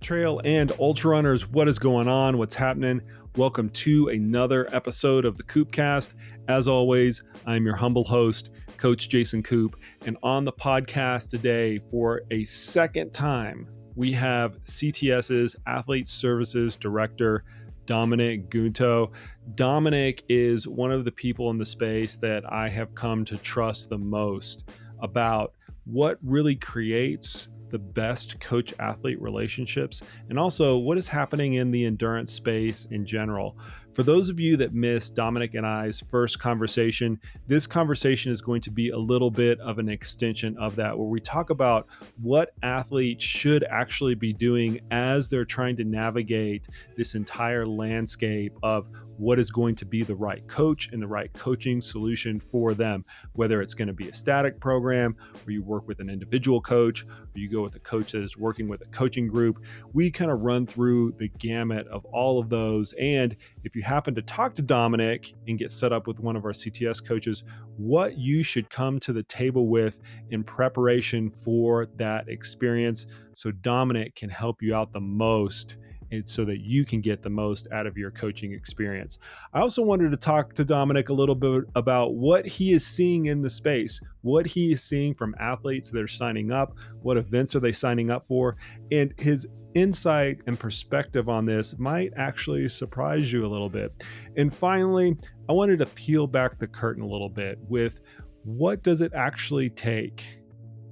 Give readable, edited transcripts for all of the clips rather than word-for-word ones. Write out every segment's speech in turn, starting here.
Trail and Ultra Runners, what is going on? What's happening? Welcome to another episode of the Koopcast. As always, I'm your humble host, Coach Jason Koop, and on the podcast today for a second time, we have CTS's Athlete Services Director, Dominic Guinto. Dominic is one of the people in the space that I have come to trust the most about what really creates the best coach-athlete relationships, and also what is happening in the endurance space in general. For those of you that missed Dominic and I's first conversation, this conversation is going to be a little bit of an extension of that, where we talk about what athletes should actually be doing as they're trying to navigate this entire landscape of what is going to be the right coach and the right coaching solution for them, whether it's going to be a static program, or you work with an individual coach, or you go with a coach that is working with a coaching group. We kind of run through the gamut of all of those. And if you happen to talk to Dominic and get set up with one of our CTS coaches, what you should come to the table with in preparation for that experience, so Dominic can help you out the most, and so that you can get the most out of your coaching experience. I also wanted to talk to Dominic a little bit about what he is seeing in the space, what he is seeing from athletes that are signing up, what events are they signing up for, and his insight and perspective on this might actually surprise you a little bit. And finally, I wanted to peel back the curtain a little bit with what does it actually take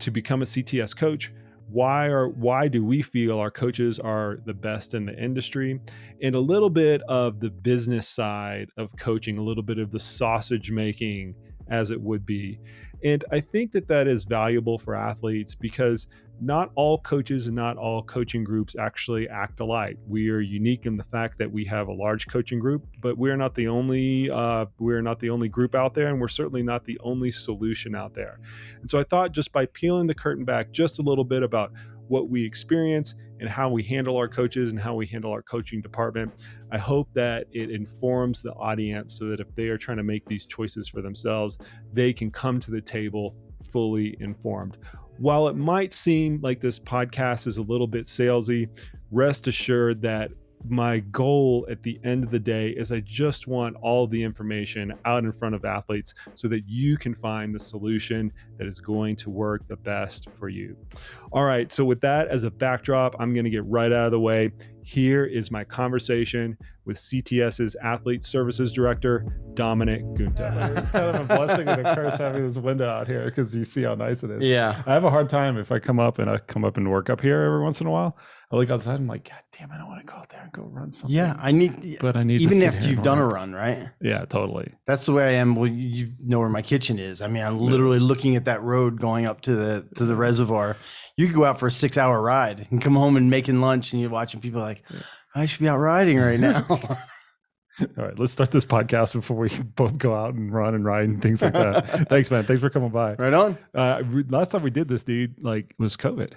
to become a CTS coach? Why do we feel our coaches are the best in the industry, and a little bit of the business side of coaching, a little bit of the sausage making as it would be. And I think that is valuable for athletes, because not all coaches and not all coaching groups actually act alike. We are unique in the fact that we have a large coaching group, but we're not the only group out there, and we're certainly not the only solution out there. And so I thought, just by peeling the curtain back just a little bit about what we experience and how we handle our coaches and how we handle our coaching department, I hope that it informs the audience so that if they are trying to make these choices for themselves, they can come to the table fully informed. While it might seem like this podcast is a little bit salesy, rest assured that my goal at the end of the day is I just want all the information out in front of athletes so that you can find the solution that is going to work the best for you. All right, so with that as a backdrop, I'm going to get right out of the way. Here is my conversation with CTS's Athlete Services Director, Dominic Guinto. It's kind of a blessing and a curse having this window out here, because you see how nice it is. Yeah. I have a hard time if I come up and work up here every once in a while. I look outside, I'm like, God damn, I don't want to go out there and go run something. Yeah, I need even after you've done a run, right? Yeah, totally. That's the way I am. Well, you know where my kitchen is. I mean, I'm literally looking at that road going up to the reservoir. You could go out for a 6-hour ride and come home and making lunch, and you're watching people like, I should be out riding right now. All right, let's start this podcast before we both go out and run and ride and things like that. Thanks, man. Thanks for coming by. Right on. Last time we did this, dude, was COVID.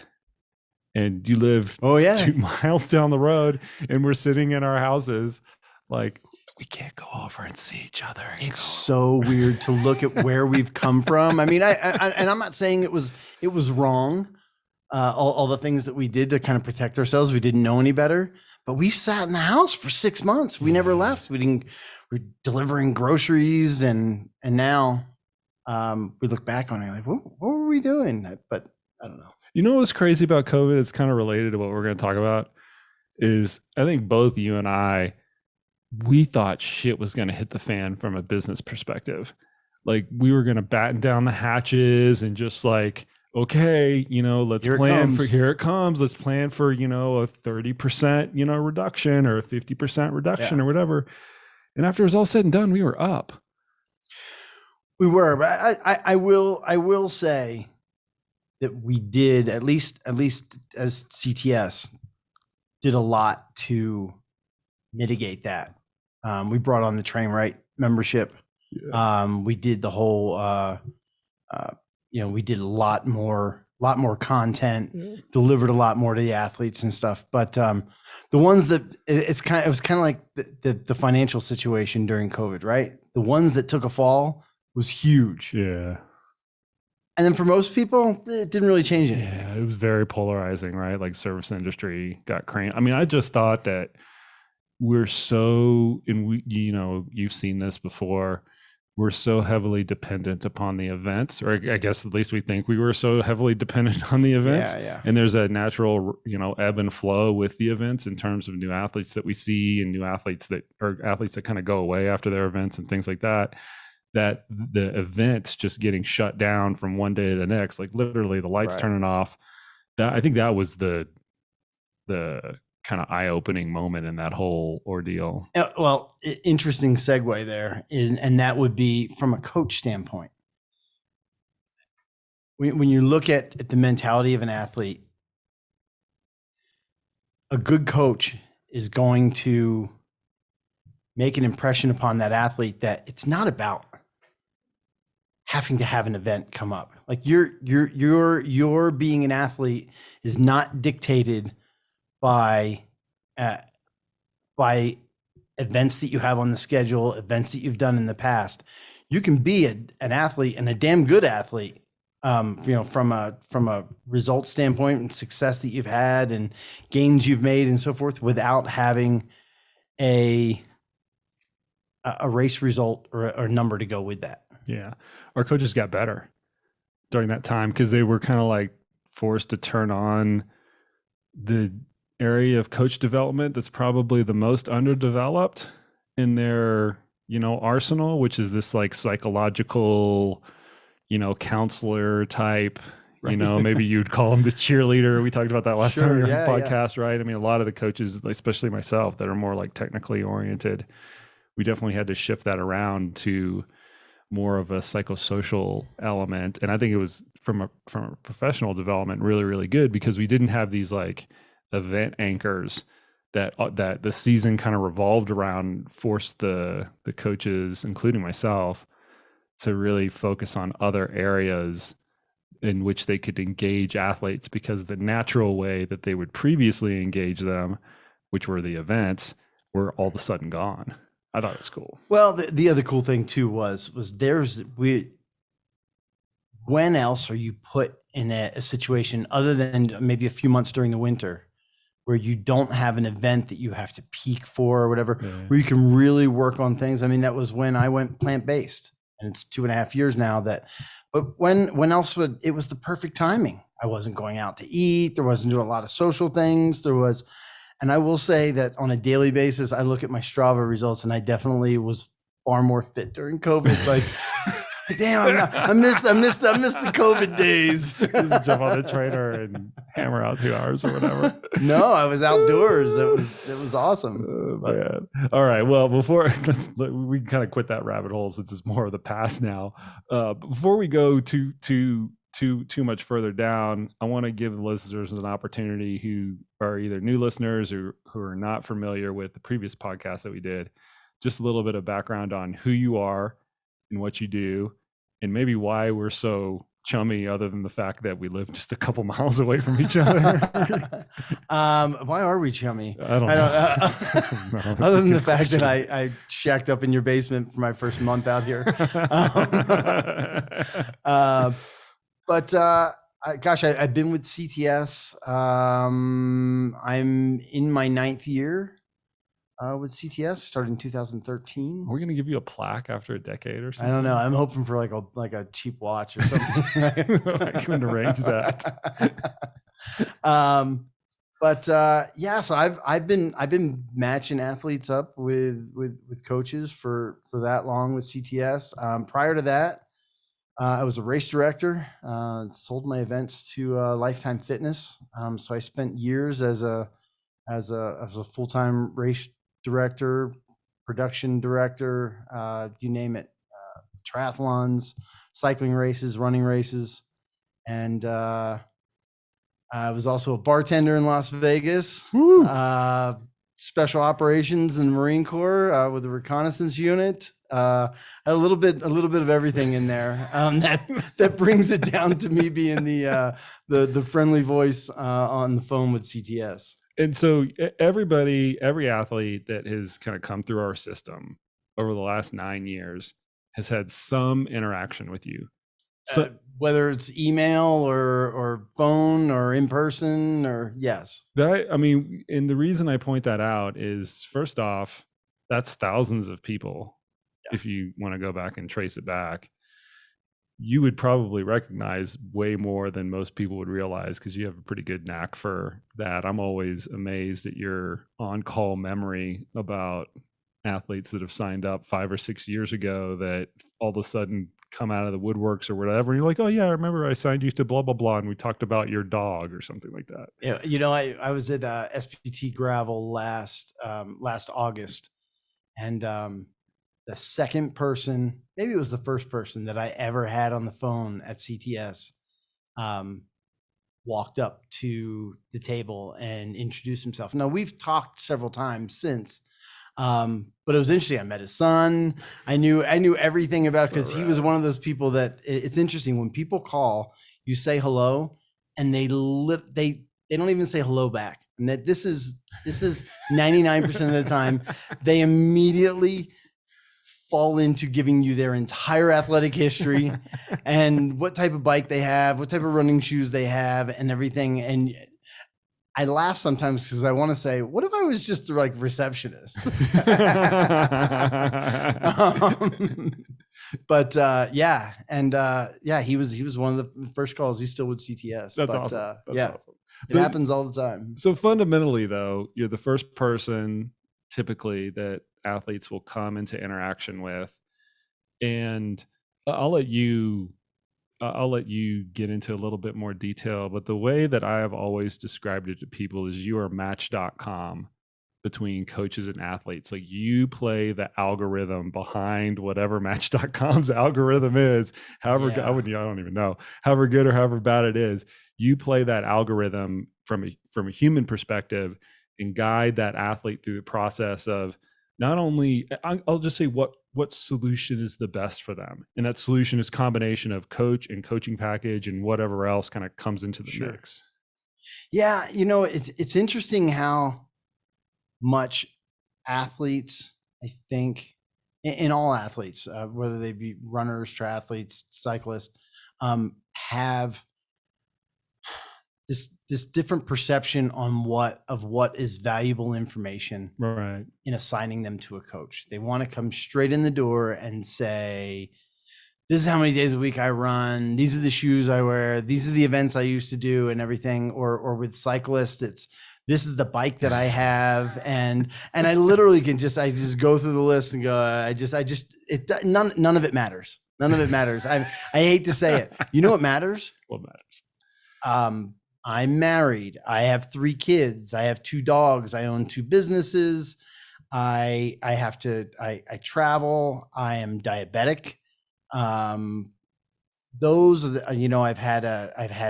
And you live 2 miles down the road, and we're sitting in our houses like, we can't go over and see each other. It's so weird to look at where we've come from. I mean, I and I'm not saying it was wrong. All the things that we did to kind of protect ourselves, we didn't know any better, but we sat in the house for 6 months. We never left. We're delivering groceries, and now we look back on it like, what were we doing? But I don't know. You know what's crazy about COVID? It's kind of related to what we're going to talk about. Is I think both you and I, we thought shit was going to hit the fan from a business perspective. Like, we were going to batten down the hatches and just like, okay, let's plan for, here it comes. Let's plan for, a 30%, reduction, or a 50% reduction, or whatever. And after it was all said and done, we were up. We were, but I will say that we did, at least as CTS, did a lot to mitigate that. We brought on the Train Right membership. Yeah. We did the whole, we did a lot more content, delivered a lot more to the athletes and stuff. But the ones that it was kind of like the financial situation during COVID, right? The ones that took a fall was huge. Yeah. And then for most people, it didn't really change anything. Yeah, it was very polarizing, right? Like service industry got cranked. I mean, I just thought that we're so, and we, you've seen this before. We're so heavily dependent upon the events, or I guess at least we think we were so heavily dependent on the events. Yeah. And there's a natural, ebb and flow with the events in terms of new athletes that we see and new athletes that kind of go away after their events and things like that. That the events just getting shut down from one day to the next, like literally the lights turning off. That I think that was the kind of eye-opening moment in that whole ordeal. Well, interesting segue there and that would be from a coach standpoint. When you look at the mentality of an athlete, a good coach is going to make an impression upon that athlete that it's not about having to have an event come up. Like your being an athlete is not dictated by events that you have on the schedule, events that you've done in the past. You can be an athlete and a damn good athlete, from a result standpoint and success that you've had and gains you've made and so forth, without having a race result or a number to go with that. Yeah. Our coaches got better during that time because they were kind of like forced to turn on the area of coach development that's probably the most underdeveloped in their, arsenal, which is this like psychological, counselor type, right. Maybe you'd call them the cheerleader. We talked about that last time on your podcast, right? I mean, a lot of the coaches, especially myself, that are more like technically oriented, we definitely had to shift that around to more of a psychosocial element. And I think it was from a professional development really, really good because we didn't have these like event anchors that the season kind of revolved around, forced the coaches, including myself, to really focus on other areas in which they could engage athletes, because the natural way that they would previously engage them, which were the events, were all of a sudden gone. I thought it was cool. Well, the other cool thing too was when else are you put in a situation other than maybe a few months during the winter where you don't have an event that you have to peak for or whatever, where you can really work on things? I mean, that was when I went plant-based, and it's 2.5 years now but when else it was the perfect timing. I wasn't going out to eat. There wasn't doing a lot of social things. And I will say that on a daily basis, I look at my Strava results, and I definitely was far more fit during COVID. Like, damn, I missed the COVID days. Just jump on the trainer and hammer out 2 hours or whatever. No, I was outdoors. It was awesome. Man. All right. Well, before we kind of quit that rabbit hole, since it's more of the past now. Before we go too much further down, I want to give the listeners an opportunity who are either new listeners or who are not familiar with the previous podcast that we did, just a little bit of background on who you are and what you do, and maybe why we're so chummy, other than the fact that we live just a couple miles away from each other. Why are we chummy? I don't know. Other than the fact that I shacked up in your basement for my first month out here. Gosh, I've been with CTS. I'm in my 9th year with CTS. Started in 2013. Are we going to give you a plaque after a decade or something? I don't know. I'm hoping for like a cheap watch or something. I can arrange that. So I've been matching athletes up with coaches for that long with CTS. Prior to that, I was a race director, sold my events to Lifetime Fitness. So I spent years as a full-time race director, production director, you name it, triathlons, cycling races, running races. And I was also a bartender in Las Vegas, special operations in the Marine Corps with the reconnaissance unit. A little bit of everything in there. That brings it down to me being the friendly voice on the phone with CTS. And so every athlete that has kind of come through our system over the last 9 years has had some interaction with you, So whether it's email or phone or in person or yes. and the reason I point that out is, first off, that's thousands of people. Yeah. If you want to go back and trace it back, you would probably recognize way more than most people would realize, because you have a pretty good knack for that. I'm always amazed at your on-call memory about athletes that have signed up 5 or 6 years ago that all of a sudden come out of the woodworks or whatever. And you're like, oh yeah, I remember I signed you to blah, blah, blah. And we talked about your dog or something like that. Yeah. I was at SPT Gravel last August, and the second person, maybe it was the first person that I ever had on the phone at CTS, walked up to the table and introduced himself. Now, we've talked several times since, but it was interesting. I met his son. I knew everything about, because he was one of those people that, it's interesting when people call, you say hello, and they don't even say hello back. And that this is 99% of the time, they immediately fall into giving you their entire athletic history and what type of bike they have, what type of running shoes they have, and everything. And I laugh sometimes because I want to say, what if I was just like receptionist? But yeah. And yeah, he was one of the first calls. He's still with CTS. That's awesome. That's awesome. It happens all the time. So fundamentally, though, you're the first person typically that athletes will come into interaction with, and I'll let you get into a little bit more detail, but the way that I have always described it to people is you are Match.com between coaches and athletes. Like, you play the algorithm behind whatever Match.com's algorithm is. However, I don't even know, however good or however bad it is, you play that algorithm from a human perspective and guide that athlete through the process of, not only, I'll just say what solution is the best for them. And that solution is combination of coach and coaching package and whatever else kind of comes into the mix. Yeah. It's interesting how much athletes, I think, in all athletes, whether they be runners, triathletes, cyclists, have this different perception on what is valuable information, right, in assigning them to a coach. They want to come straight in the door and say, this is how many days a week I run, these are the shoes I wear, these are the events I used to do and everything. Or with cyclists, it's, this is the bike that I have. And I literally can just go through the list and go, none of it matters. None of it matters. I hate to say it. You know what matters? What matters? I'm married. I have 3 kids. I have 2 dogs. I own 2 businesses. I travel. I am diabetic. Those are the, I've had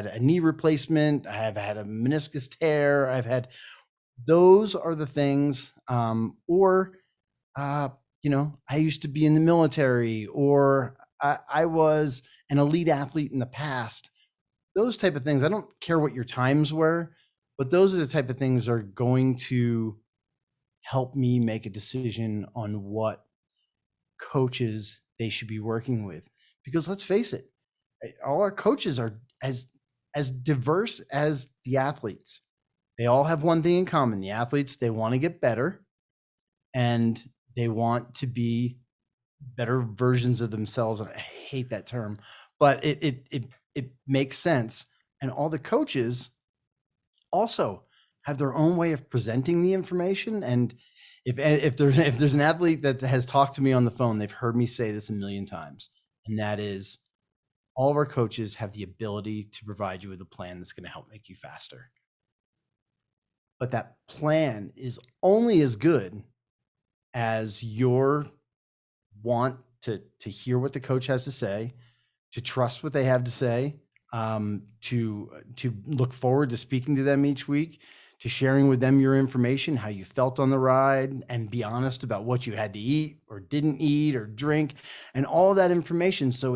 a knee replacement. I have had a meniscus tear. Those are the things, I used to be in the military, or I was an elite athlete in the past. Those type of things. I don't care what your times were, but those are the type of things that are going to help me make a decision on what coaches they should be working with. Because let's face it, all our coaches are as diverse as the athletes. They all have one thing in common. The athletes, they want to get better, and they want to be better versions of themselves. I hate that term, but it makes sense. And all the coaches also have their own way of presenting the information. And if there's an athlete that has talked to me on the phone, they've heard me say this a million times. And that is, all of our coaches have the ability to provide you with a plan that's going to help make you faster. But that plan is only as good as your want to hear what the coach has to say, to trust what they have to say, to look forward to speaking to them each week, to sharing with them your information, how you felt on the ride, and be honest about what you had to eat or didn't eat or drink, and all of that information. So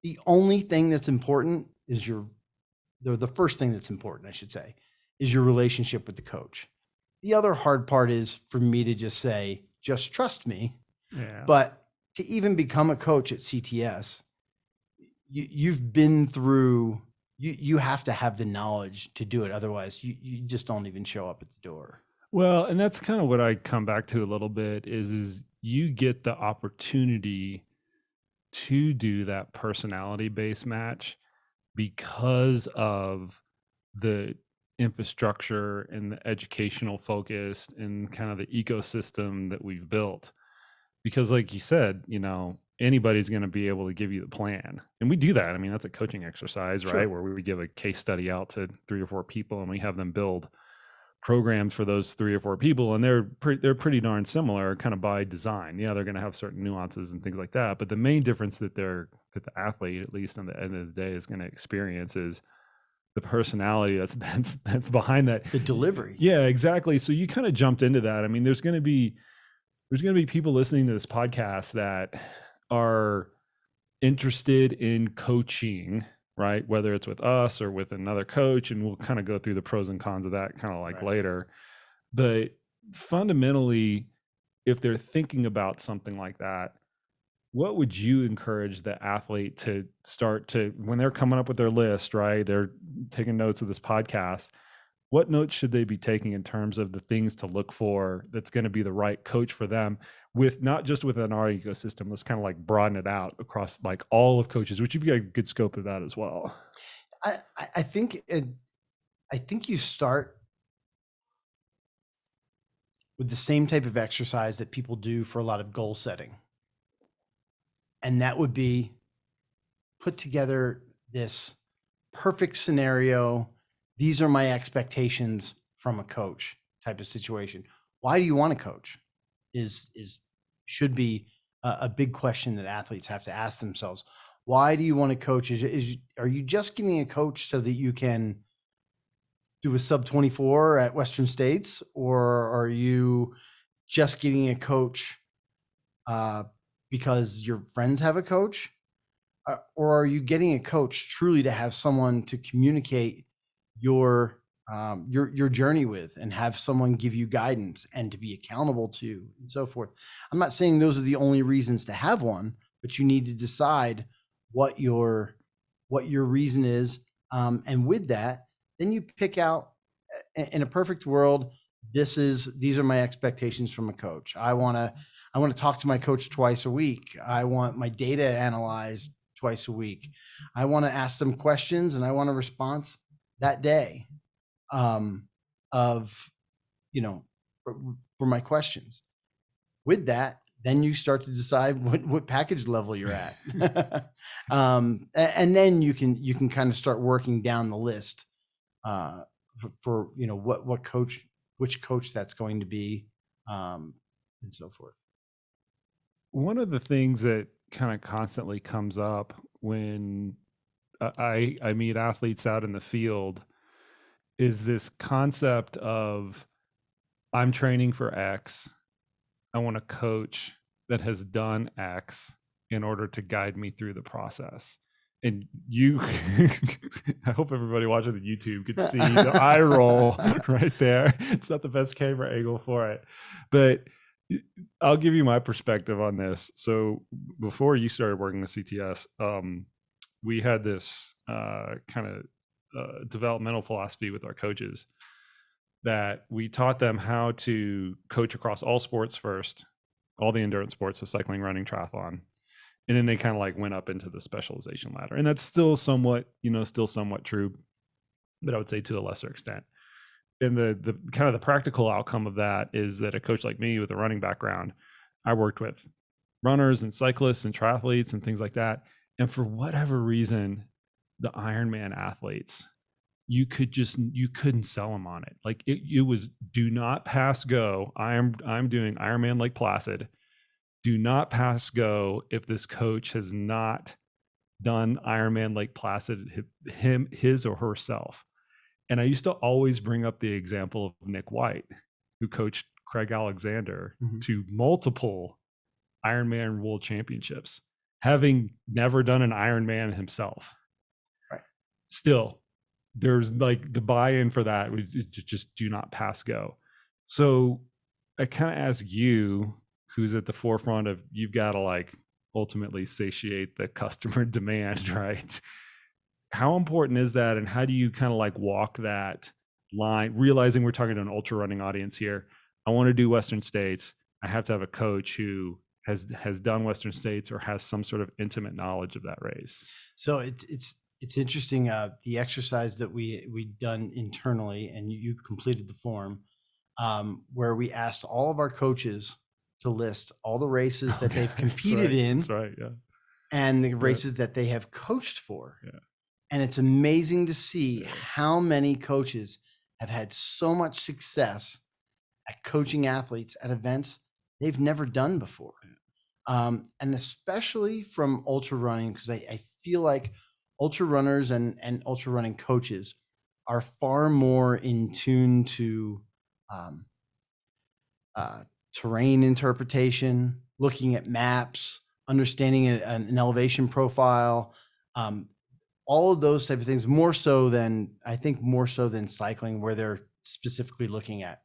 the only thing that's important is the first thing that's important, I should say, is your relationship with the coach. The other hard part is for me to just say, just trust me. Yeah. But to even become a coach at CTS, you've been through, you have to have the knowledge to do it. Otherwise you just don't even show up at the door. Well, and that's kind of what I come back to a little bit is you get the opportunity to do that personality based match because of the infrastructure and the educational focus and kind of the ecosystem that we've built. Because like you said, anybody's going to be able to give you the plan. And we do that. I mean, that's a coaching exercise, Sure. right? Where we give a case study out to 3 or 4 people and we have them build programs for those 3 or 4 people. And they're pretty darn similar kind of by design. Yeah, they're going to have certain nuances and things like that. But the main difference that the athlete, at least in the end of the day, is going to experience is the personality that's behind that. The delivery. Yeah, exactly. So you kind of jumped into that. I mean, there's going to be people listening to this podcast that are interested in coaching, right? Whether it's with us or with another coach, and we'll kind of go through the pros and cons of that kind of like later. But fundamentally, if they're thinking about something like that, what would you encourage the athlete to start to, when they're coming up with their list, right? They're taking notes of this podcast. What notes should they be taking in terms of the things to look for that's going to be the right coach for them, with not just within our ecosystem? Let's kind of like broaden it out across like all of coaches, which you've got a good scope of that as well. I think you start with the same type of exercise that people do for a lot of goal setting. And that would be put together this perfect scenario. These are my expectations from a coach type of situation. Why do you want to coach? Should be a big question that athletes have to ask themselves. Why do you want to coach? Are you just getting a coach so that you can do a sub 24 at Western States, or are you just getting a coach because your friends have a coach, or are you getting a coach truly to have someone to communicate your journey with, and have someone give you guidance and to be accountable to, and so forth? I'm not saying those are the only reasons to have one, but you need to decide what your reason is, and with that, then you pick out, in a perfect world, these are my expectations from a coach. I want to talk to my coach twice a week. I want my data analyzed twice a week. I want to ask them questions, and I want a response that day for my questions. With that, then you start to decide what package level you're at. And then you can kind of start working down the list for which coach that's going to be, and so forth. One of the things that kind of constantly comes up when I meet athletes out in the field is this concept of, I'm training for X. I want a coach that has done X in order to guide me through the process. And you, I hope everybody watching the YouTube could see the eye roll right there. It's not the best camera angle for it, but I'll give you my perspective on this. So before you started working with CTS, we had this kind of developmental philosophy with our coaches, that we taught them how to coach across all sports first, all the endurance sports, so cycling, running, triathlon. And then they kind of like went up into the specialization ladder. And that's still somewhat true, but I would say to a lesser extent. And the kind of the practical outcome of that is that a coach like me with a running background, I worked with runners and cyclists and triathletes and things like that. And for whatever reason, the Ironman athletes, you couldn't sell them on it. Like it was, do not pass go. I'm doing Ironman Lake Placid. Do not pass go if this coach has not done Ironman Lake Placid his or herself. And I used to always bring up the example of Nick White, who coached Craig Alexander to multiple Ironman World Championships, having never done an Ironman himself. Right. Still, there's like the buy-in for that was just do not pass go. So I kind of ask you, who's at the forefront of, you've got to like ultimately satiate the customer demand, right? How important is that, and how do you kind of like walk that line, realizing we're talking to an ultra running audience here? I want to do Western States. I have to have a coach who has done Western States or has some sort of intimate knowledge of that race. So it's interesting. The exercise that we done internally, and you completed the form, where we asked all of our coaches to list all the races that they've competed in. That's right. Yeah. And the races that they have coached for. Yeah. And it's amazing to see how many coaches have had so much success at coaching athletes at events they've never done before. And especially from ultra running, because I feel like ultra runners and ultra running coaches are far more in tune to terrain interpretation, looking at maps, understanding an elevation profile, all of those type of things, more so than cycling, where they're specifically looking at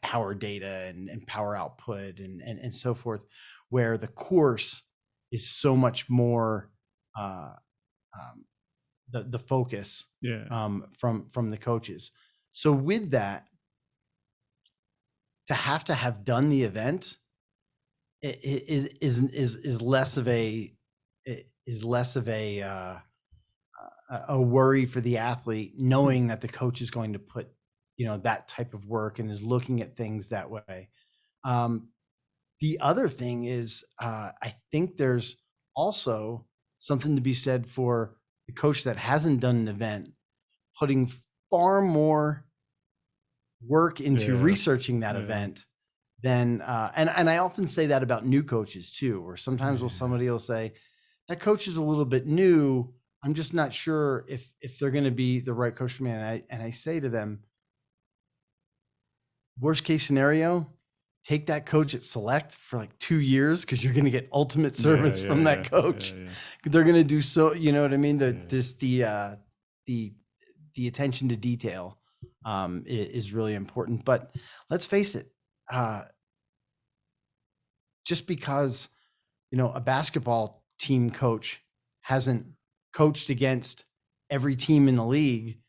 power data and power output and so forth, where the course is so much more the focus from the coaches. So with that, to have done the event is less of a worry for the athlete, knowing that the coach is going to put, that type of work and is looking at things that way. The other thing is, I think there's also something to be said for the coach that hasn't done an event, putting far more work into researching that event than, and I often say that about new coaches too, or sometimes somebody will say, that coach is a little bit new, I'm just not sure if they're going to be the right coach for me. And I say to them, worst case scenario, take that coach at Select for like 2 years, because you're going to get ultimate service from that coach. They're going to do so, you know what I mean? The attention to detail is really important. But let's face it, just because, a basketball team coach hasn't coached against every team in the league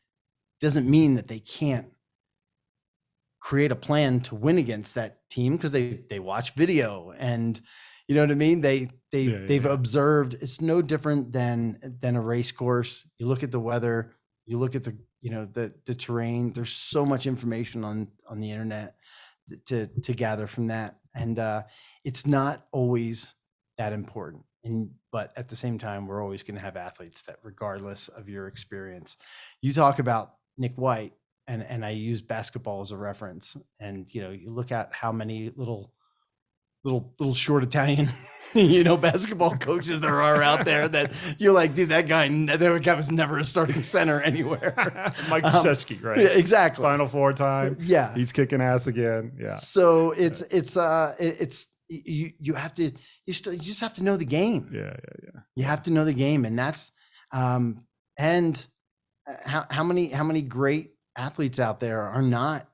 doesn't mean that they can't create a plan to win against that team, because they watch video and, you know what I mean? They've observed. It's no different than a race course. You look at the weather, you look at the terrain. There's so much information on the internet to gather from that. And it's not always that important. But at the same time, we're always going to have athletes that, regardless of your experience, you talk about Nick White, and I use basketball as a reference. And, you look at how many little short Italian, basketball coaches there are out there that you're like, dude, that guy was never a starting center anywhere. Mike Krzyzewski, right? Yeah, exactly. Final Four time. Yeah. He's kicking ass again. Yeah. So it's you just have to know the game. Yeah. You have to know the game. And that's, and how many great athletes out there are not,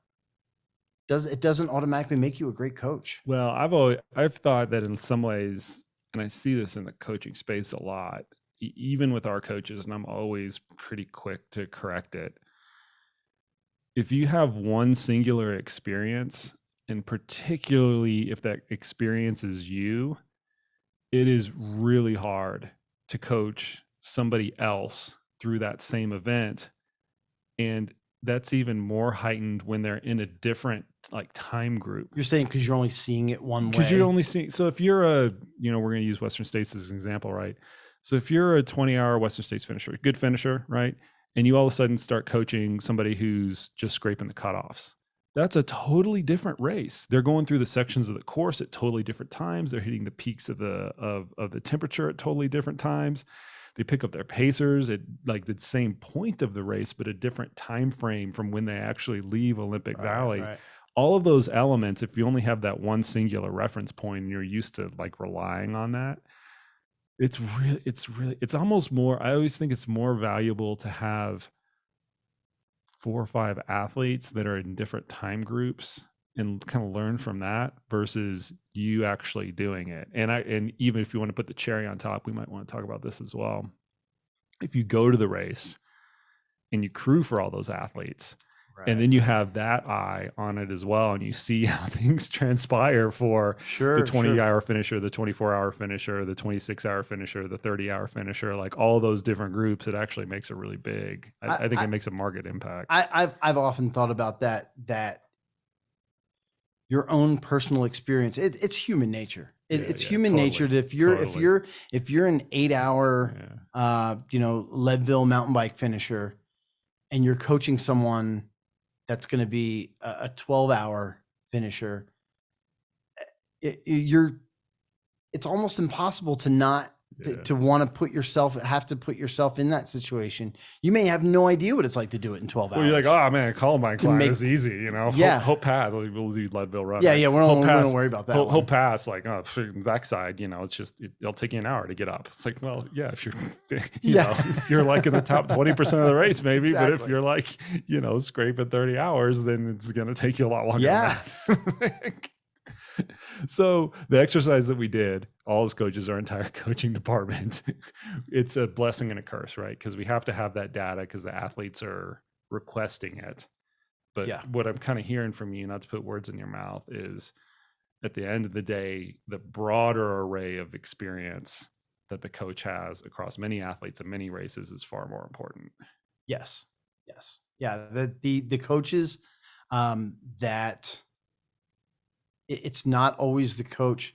it doesn't automatically make you a great coach. Well, I've thought that in some ways, and I see this in the coaching space a lot, even with our coaches, and I'm always pretty quick to correct it. If you have one singular experience, and particularly if that experience is you, it is really hard to coach somebody else through that same event. And that's even more heightened when they're in a different time group. You're saying because you're only seeing it one way. Because you're only seeing. So if you're we're going to use Western States as an example, right? So if you're a 20-hour Western States finisher, good finisher, right? And you all of a sudden start coaching somebody who's just scraping the cutoffs, that's a totally different race. They're going through the sections of the course at totally different times. They're hitting the peaks of the temperature at totally different times. They pick up their pacers at the same point of the race, but a different time frame from when they actually leave Olympic Valley. Right. All of those elements, if you only have that one singular reference point and you're used to relying on that, it's almost more, I always think it's more valuable to have 4 or 5 athletes that are in different time groups and kind of learn from that versus you actually doing it. And even if you want to put the cherry on top, we might want to talk about this as well. If you go to the race and you crew for all those athletes, and then you have that eye on it as well, and you see how things transpire for the 20-hour finisher, the 24-hour finisher, the 26-hour finisher, the 30-hour finisher, like all those different groups, it actually makes a really big, I think it makes a market impact. I've often thought about that your own personal experience, it's human nature. It's human nature that if you're an 8-hour, Leadville mountain bike finisher, and you're coaching someone that's going to be a 12-hour finisher, it's almost impossible to not to want to have to put yourself in that situation. You may have no idea what it's like to do it in 12 hours. Well, you're like, oh man, Columbine climb is easy, you know. Yeah. Hope Pass, we'll do Leadville run. Yeah, we don't worry about that. Hope Pass, like, backside, it'll take you an hour to get up. It's like, well, yeah, if you're, if you're like in the top 20% of the race, maybe, exactly. But if you're like, scraping 30 hours, then it's going to take you a lot longer. Yeah. Than that. So the exercise that we did, all as coaches, our entire coaching department, it's a blessing and a curse, right? Because we have to have that data because the athletes are requesting it. But what I'm kind of hearing from you, not to put words in your mouth, is at the end of the day, the broader array of experience that the coach has across many athletes and many races is far more important. Yes. Yeah. The coaches that it's not always the coach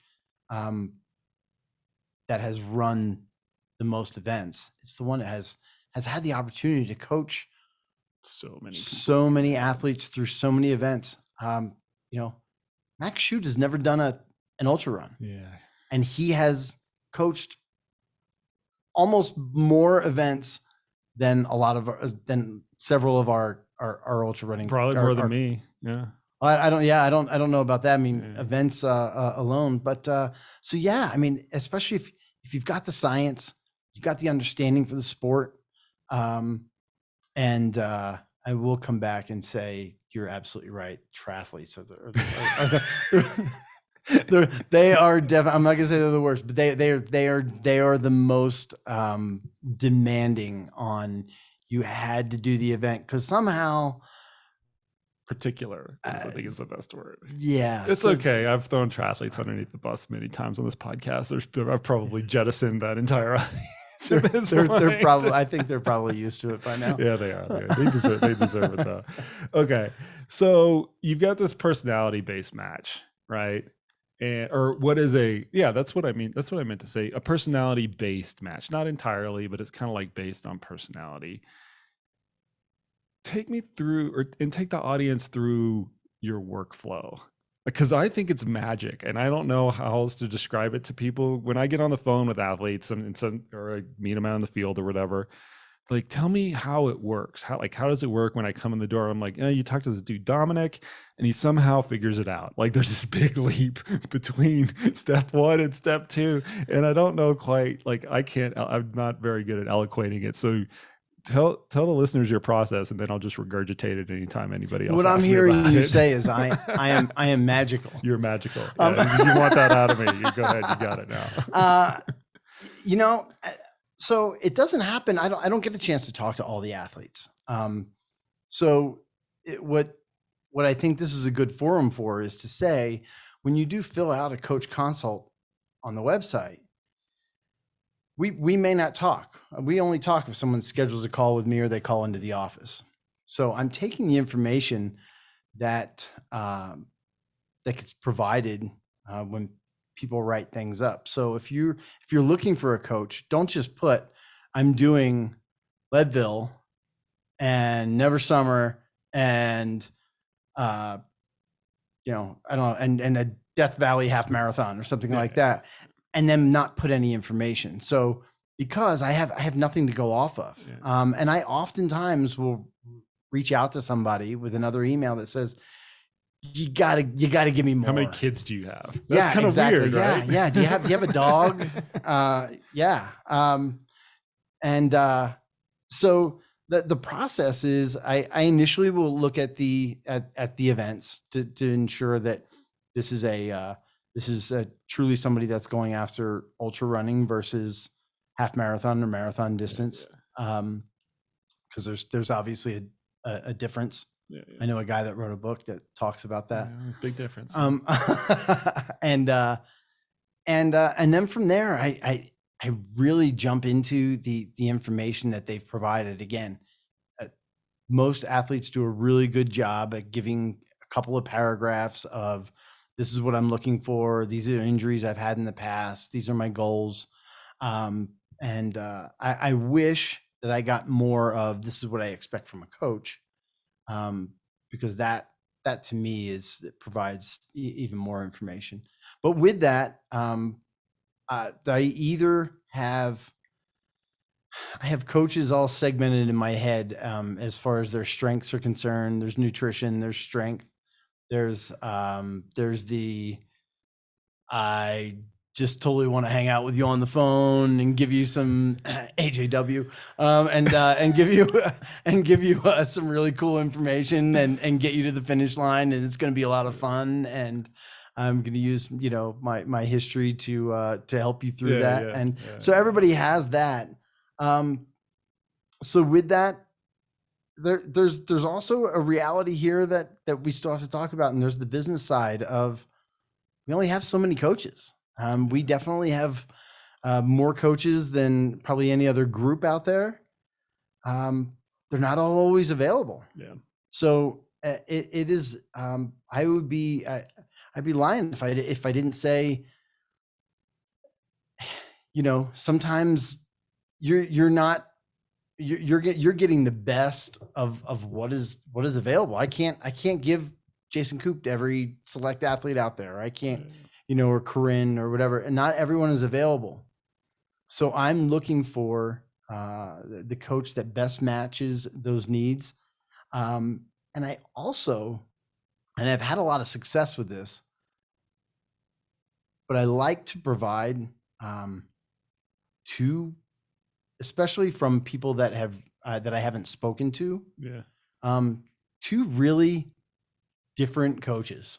that has run the most events. It's the one that has had the opportunity to coach so many athletes through so many events. Max Chute has never done an ultra run. Yeah. And he has coached almost more events than several of our ultra running. Probably more than me. Yeah. I don't know about that. I mean, events alone, but especially if you've got the science, you've got the understanding for the sport, and I will come back and say you're absolutely right. Triathletes they are definitely. I'm not gonna say they're the worst, but they are the most demanding on. You had to do the event because somehow. Particular, I think is the best word. Yeah, it's okay. I've thrown triathletes underneath the bus many times on this podcast. I've probably jettisoned that entire audience. They're probably. I think they're probably used to it by now. Yeah, they are. They deserve it though. Okay, so you've got this personality-based match, right? Or what is that's what I mean. That's what I meant to say. A personality-based match, not entirely, but it's kind of like based on personality. Take me through and take the audience through your workflow, because I think it's magic and I don't know how else to describe it to people. When I get on the phone with athletes or I meet them out in the field or whatever, like, tell me how it works. How does it work when I come in the door? I'm like, you talk to this dude, Dominic, and he somehow figures it out. Like there's this big leap between step 1 and step 2. And I don't know quite, I'm not very good at eloquating it. So tell the listeners your process, and then I'll just regurgitate it anytime anybody else. What I'm hearing you say is I am magical. You're magical. Yeah, you want that out of me? You go ahead. You got it now. So it doesn't happen. I don't get a chance to talk to all the athletes. What I think this is a good forum for is to say, when you do fill out a coach consult on the website, we may not talk. We only talk if someone schedules a call with me or they call into the office. So I'm taking the information that gets provided when people write things up. So if you're looking for a coach, don't just put I'm doing Leadville and Never Summer and I don't know, and a Death Valley half marathon or something like that, and then not put any information. So because I have nothing to go off of. And I oftentimes will reach out to somebody with another email that says, you gotta give me more. How many kids do you have? That's kind of weird, right? Yeah. Do you have a dog? So the process is I initially will look at the events to ensure that this is truly somebody that's going after ultra running versus half marathon or marathon distance. Because there's obviously a difference. I know a guy that wrote a book that talks about that. Big difference. And then from there, I really jump into the information that they've provided. Again, most athletes do a really good job at giving a couple of paragraphs of, this is what I'm looking for. These are injuries I've had in the past. These are my goals. I wish that I got more of, this is what I expect from a coach. Because that to me it provides even more information. But with that, I have coaches all segmented in my head as far as their strengths are concerned. There's nutrition, there's strength, there's the I just totally want to hang out with you on the phone and give you some AJW and give you some really cool information and get you to the finish line, and it's going to be a lot of fun, and I'm going to use my history to help you through that. So everybody has that. So with that, there's also a reality here that we still have to talk about, and there's the business side of, we only have so many coaches. We definitely have more coaches than probably any other group out there. They're not all always available. Yeah. So it is. I'd be lying if I didn't say, sometimes you're getting the best of what is available. I can't give Jason Koop to every select athlete out there. I can't, or Corinne or whatever, and not everyone is available. So I'm looking for the coach that best matches those needs. And I also, and I've had a lot of success with this, but I like to provide especially from people that I haven't spoken to, two really different coaches,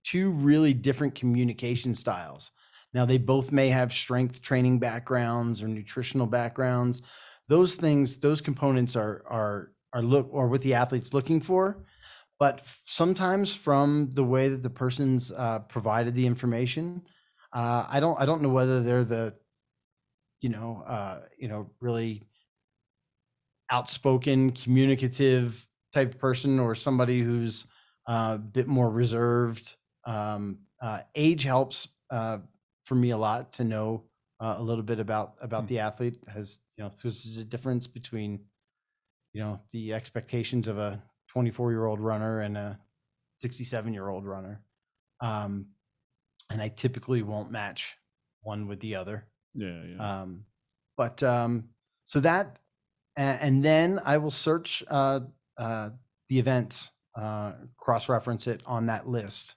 two really different communication styles. Now, they both may have strength training backgrounds or nutritional backgrounds. Those things, those components are what the athlete's looking for. But sometimes from the way that the person's provided the information, I don't know whether they're the really outspoken, communicative type of person, or somebody who's a bit more reserved. Age helps for me a lot to know a little bit about the athlete. Has so there's a difference between the expectations of a 24-year-old runner and a 67-year-old runner, and I typically won't match one with the other. So that, and then I will search the events, cross-reference it on that list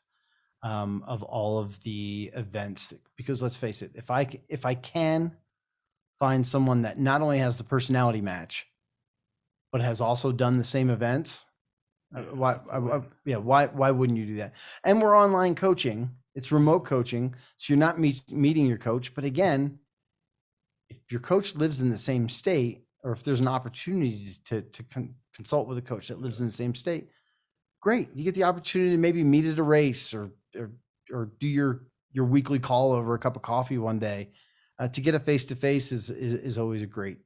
of all of the events, because let's face it, if I can find someone that not only has the personality match, but has also done the same events, why wouldn't you do that? And we're online coaching, it's remote coaching, so you're not meeting your coach. But again, if your coach lives in the same state, or if there's an opportunity to consult with a coach that lives in the same state, great. You get the opportunity to maybe meet at a race or do your weekly call over a cup of coffee one day. To get a face-to-face is always a great,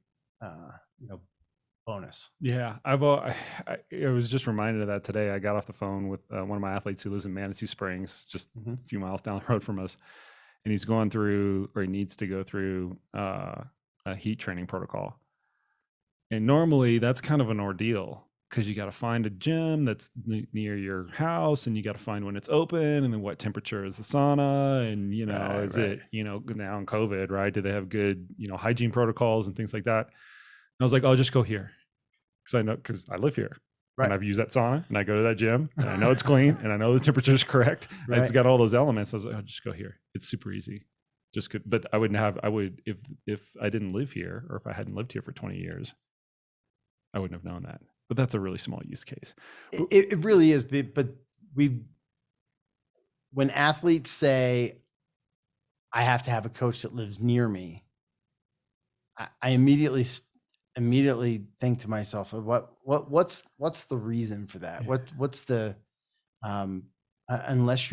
bonus. Yeah. I was just reminded of that today. I got off the phone with one of my athletes who lives in Manitou Springs, just a few miles down the road from us. And he's going through, or he needs to go through a heat training protocol. And normally that's kind of an ordeal, because you got to find a gym that's near your house, and you got to find when it's open, and then what temperature is the sauna, and it now in COVID, right? Do they have good hygiene protocols and things like that? And I was like, oh, just go here, because I live here. Right. And I've used that sauna, and I go to that gym, and I know it's clean, and I know the temperature is correct. Right. It's got all those elements. I was like, oh, just go here. It's super easy. Just good. But I would if I didn't live here, or if I hadn't lived here for 20 years, I wouldn't have known that. But that's a really small use case. It really is. But when athletes say, I have to have a coach that lives near me, I immediately think to myself, what's the reason for that? What's the unless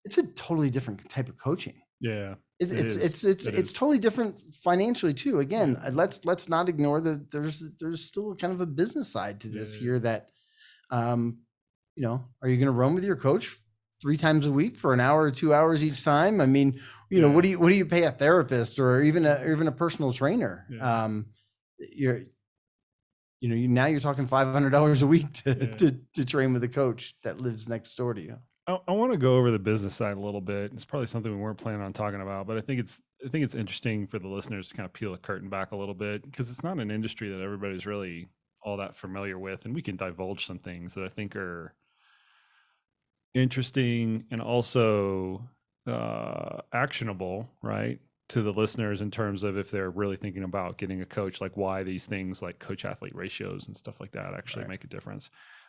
it's a totally different type of coaching. Yeah. It's totally different financially too. Again, let's not ignore that there's still kind of a business side to this here that, are you going to run with your coach 3 times a week for an hour or 2 hours each time? I mean, what do you pay a therapist or even a personal trainer? Yeah. Now you're talking $500 a week to train with a coach that lives next door to you. I want to go over the business side a little bit. It's probably something we weren't planning on talking about, but I think it's interesting for the listeners to kind of peel the curtain back a little bit, because it's not an industry that everybody's really all that familiar with, and we can divulge some things that I think are interesting and also actionable, right, to the listeners in terms of if they're really thinking about getting a coach, like why these things like coach-athlete ratios and stuff like that actually make a difference.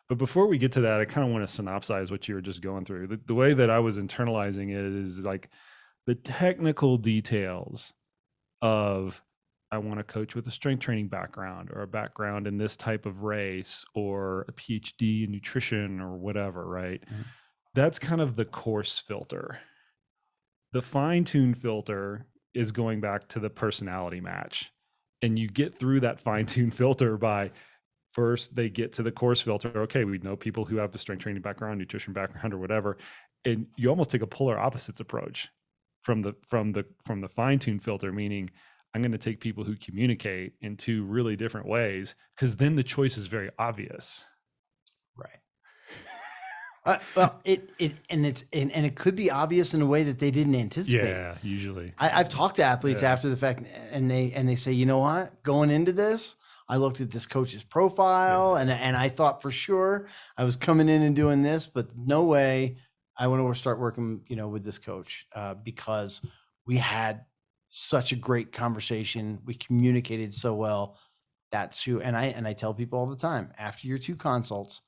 But before we get to that, I kind of want to synopsize what you were just going through. The way that I was internalizing it is like the technical details of, I want to coach with a strength training background or a background in this type of race or a PhD in nutrition or whatever, right? Mm-hmm. That's kind of the coarse filter. The fine-tuned filter is going back to the personality match. And you get through that fine-tuned filter by, first, they get to the course filter. Okay, we know people who have the strength training background, nutrition background, or whatever, and you almost take a polar opposites approach from the fine-tuned filter, meaning I'm going to take people who communicate in 2 really different ways, because then the choice is very obvious. Right. Well, it could be obvious in a way that they didn't anticipate. Yeah, usually. I've talked to athletes after the fact, and they say, you know what, going into this, I looked at this coach's profile and I thought for sure I was coming in and doing this, but no way I want to start working, with this coach, because we had such a great conversation. We communicated so well. That's who, and I tell people all the time, after your 2 consults,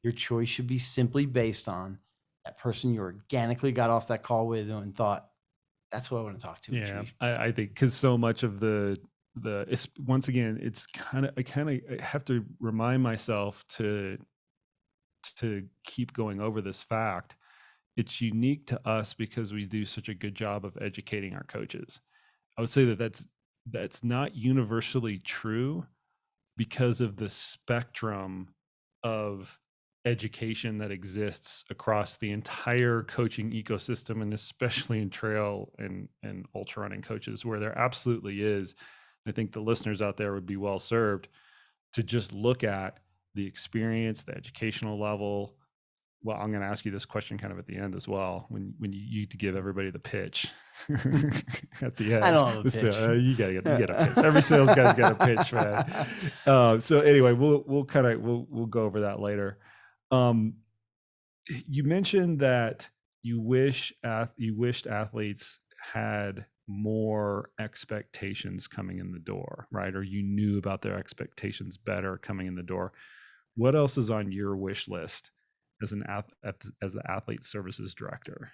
your choice should be simply based on that person you organically got off that call with and thought, that's who I want to talk to. Yeah, I think because so much of it's, once again, it's I have to remind myself to keep going over this fact. It's unique to us because we do such a good job of educating our coaches. I would say that's not universally true because of the spectrum of education that exists across the entire coaching ecosystem, and especially in trail and ultra running coaches, where there absolutely is. I think the listeners out there would be well served to just look at the experience, the educational level. Well, I'm going to ask you this question kind of at the end as well, when you to give everybody the pitch at the end. I don't have a pitch. You got to get a pitch. Every sales guy's got a pitch, man. So anyway, we'll go over that later. You mentioned that you wished athletes had more expectations coming in the door, right? Or you knew about their expectations better coming in the door. What else is on your wish list as the athlete services director?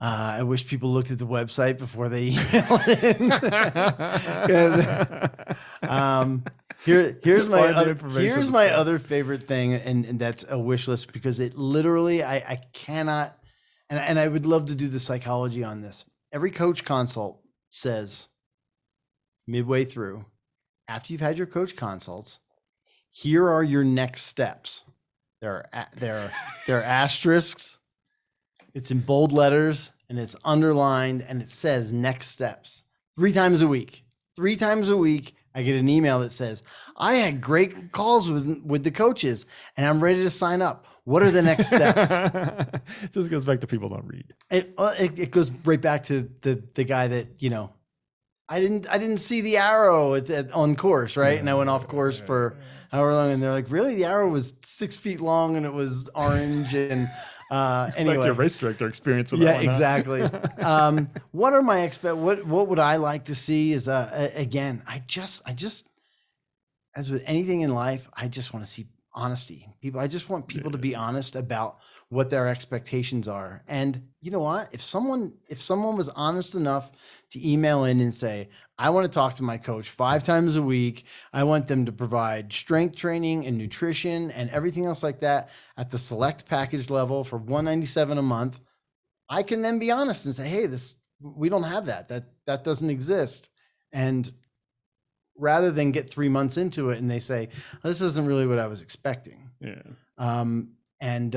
I wish people looked at the website before they email in. Here's my other favorite thing, and that's a wish list, because it literally, I cannot, and I would love to do the psychology on this. Every coach consult says midway through, after you've had your coach consults, here are your next steps. There are asterisks. It's in bold letters and it's underlined and it says next steps. 3 times a week. 3 times a week, I get an email that says, I had great calls with the coaches and I'm ready to sign up. What are the next steps? It just goes back to people don't read. It goes right back to the guy that, I didn't see the arrow on course, right? Yeah, and I went off course for however long, and they're like, really? The arrow was 6 feet long and it was orange, and anyway. Like your race director experience with that one, exactly. What are my what would I like to see is again, I just as with anything in life, I just want to see honesty. I just want people to be honest about what their expectations are. And you know what? If someone was honest enough to email in and say, I want to talk to my coach 5 times a week. I want them to provide strength training and nutrition and everything else like that at the select package level for $197 a month. I can then be honest and say, hey, we don't have that. That doesn't exist. And rather than get 3 months into it and they say, this isn't really what I was expecting. And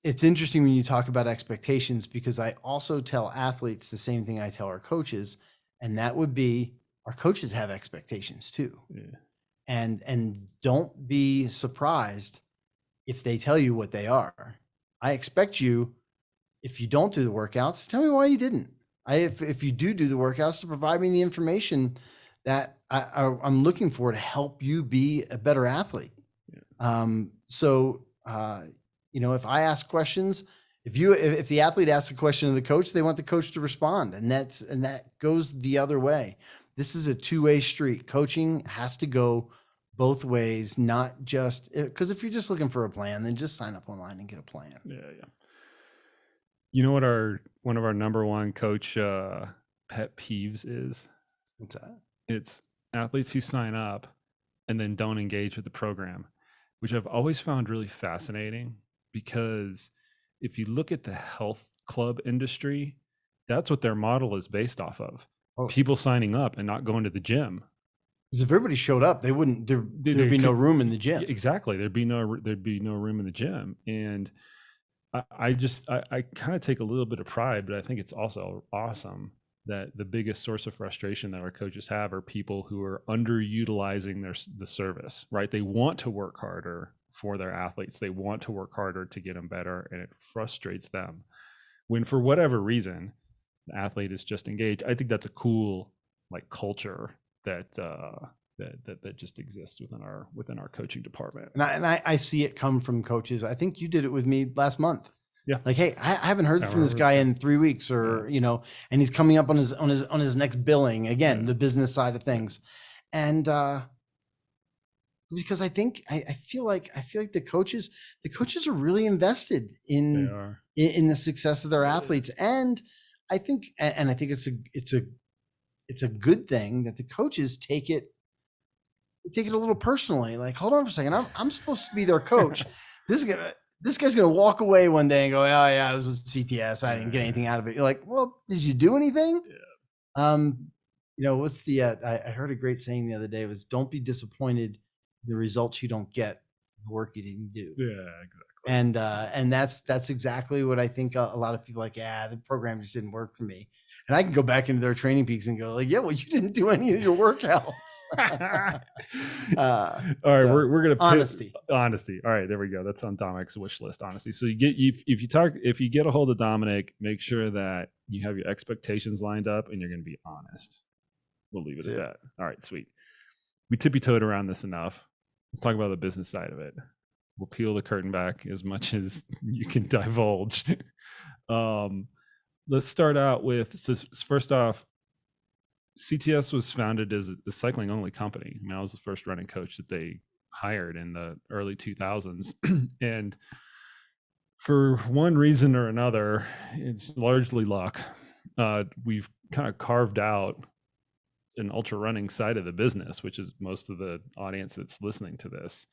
it's interesting when you talk about expectations, because I also tell athletes the same thing I tell our coaches, and that would be our coaches have expectations too. And don't be surprised if they tell you what they are. I expect you, if you don't do the workouts, tell me why you didn't. If you do the workouts, to provide me the information that I'm looking for to help you be a better athlete. If I ask questions, if the athlete asks a question to the coach, they want the coach to respond, and that goes the other way. This is a two-way street. Coaching has to go both ways, not just because if you're just looking for a plan, then just sign up online and get a plan. You know what one of our number one coach pet peeves is? What's that? It's athletes who sign up and then don't engage with the program, which I've always found really fascinating, because if you look at the health club industry, that's what their model is based off of. People signing up and not going to the gym. Because if everybody showed up, there'd be no room in the gym. Exactly. There'd be no room in the gym. And I kind of take a little bit of pride, but I think it's also awesome that the biggest source of frustration that our coaches have are people who are underutilizing the service, right? They want to work harder for their athletes. They want to work harder to get them better, and it frustrates them when, for whatever reason, the athlete is just engaged. I think that's a cool culture that just exists within our coaching department. And I see it come from coaches. I think you did it with me last month. Yeah. Like, hey, I haven't heard from this guy in 3 weeks, or and he's coming up on his next billing again, the business side of things, and because I feel like the coaches are really invested in the success of their athletes, and I think it's a good thing that the coaches take it a little personally. Like, hold on for a second, I'm supposed to be their coach. This guy's gonna walk away one day and go, oh yeah, I was with CTS, I didn't get anything out of it. You're like, well, did you do anything? What's the I heard a great saying the other day was, don't be disappointed in the results you don't get, the work you didn't do. Exactly. And that's exactly what I think a lot of people the program just didn't work for me. And I can go back into their training peaks and go well, you didn't do any of your workouts. All right, we're gonna honesty. All right, there we go. That's on Dominic's wish list. Honesty. So if you get a hold of Dominic, make sure that you have your expectations lined up and you're going to be honest. We'll leave it at that. All right, sweet. We tippy-toed around this enough. Let's talk about the business side of it. We'll peel the curtain back as much as you can divulge. Let's start out with, first off, CTS was founded as a cycling only company. I was the first running coach that they hired in the early 2000s. And for one reason or another, it's largely luck. We've kind of carved out an ultra running side of the business, which is most of the audience that's listening to this.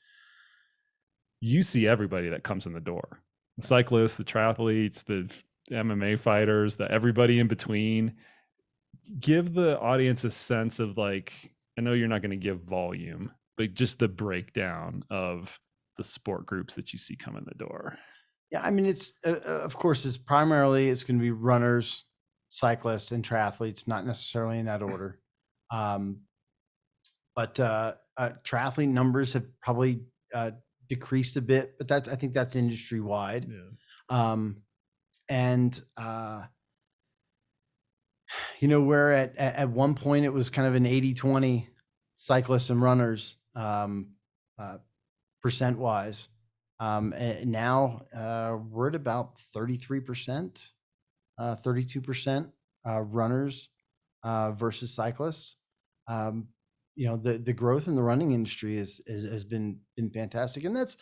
You see everybody that comes in the door, the cyclists, the triathletes, the MMA fighters, everybody in between. Give the audience a sense of I know you're not going to give volume, but just the breakdown of the sport groups that you see come in the door. Yeah. It's of course it's going to be runners, cyclists, and triathletes, not necessarily in that order. But triathlete numbers have probably decreased a bit, but I think that's industry wide. Where at one point it was kind of an 80-20 cyclists and runners percent wise. And now we're at about 33%, 32% runners versus cyclists. the growth in the running industry has been fantastic, and that's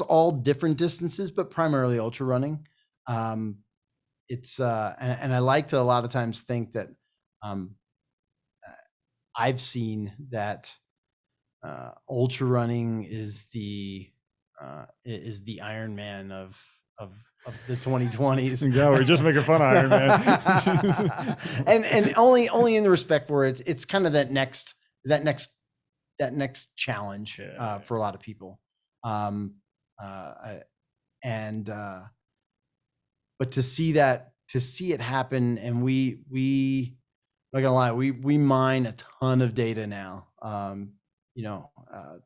all different distances, but primarily ultra running. It's and I like to a lot of times think that I've seen that ultra running is the Iron Man of the 2020s. Yeah, we're just making fun of Iron Man. and only in the respect where it's kind of that next challenge for a lot of people. But to see it happen, and we not gonna lie, we mine a ton of data now.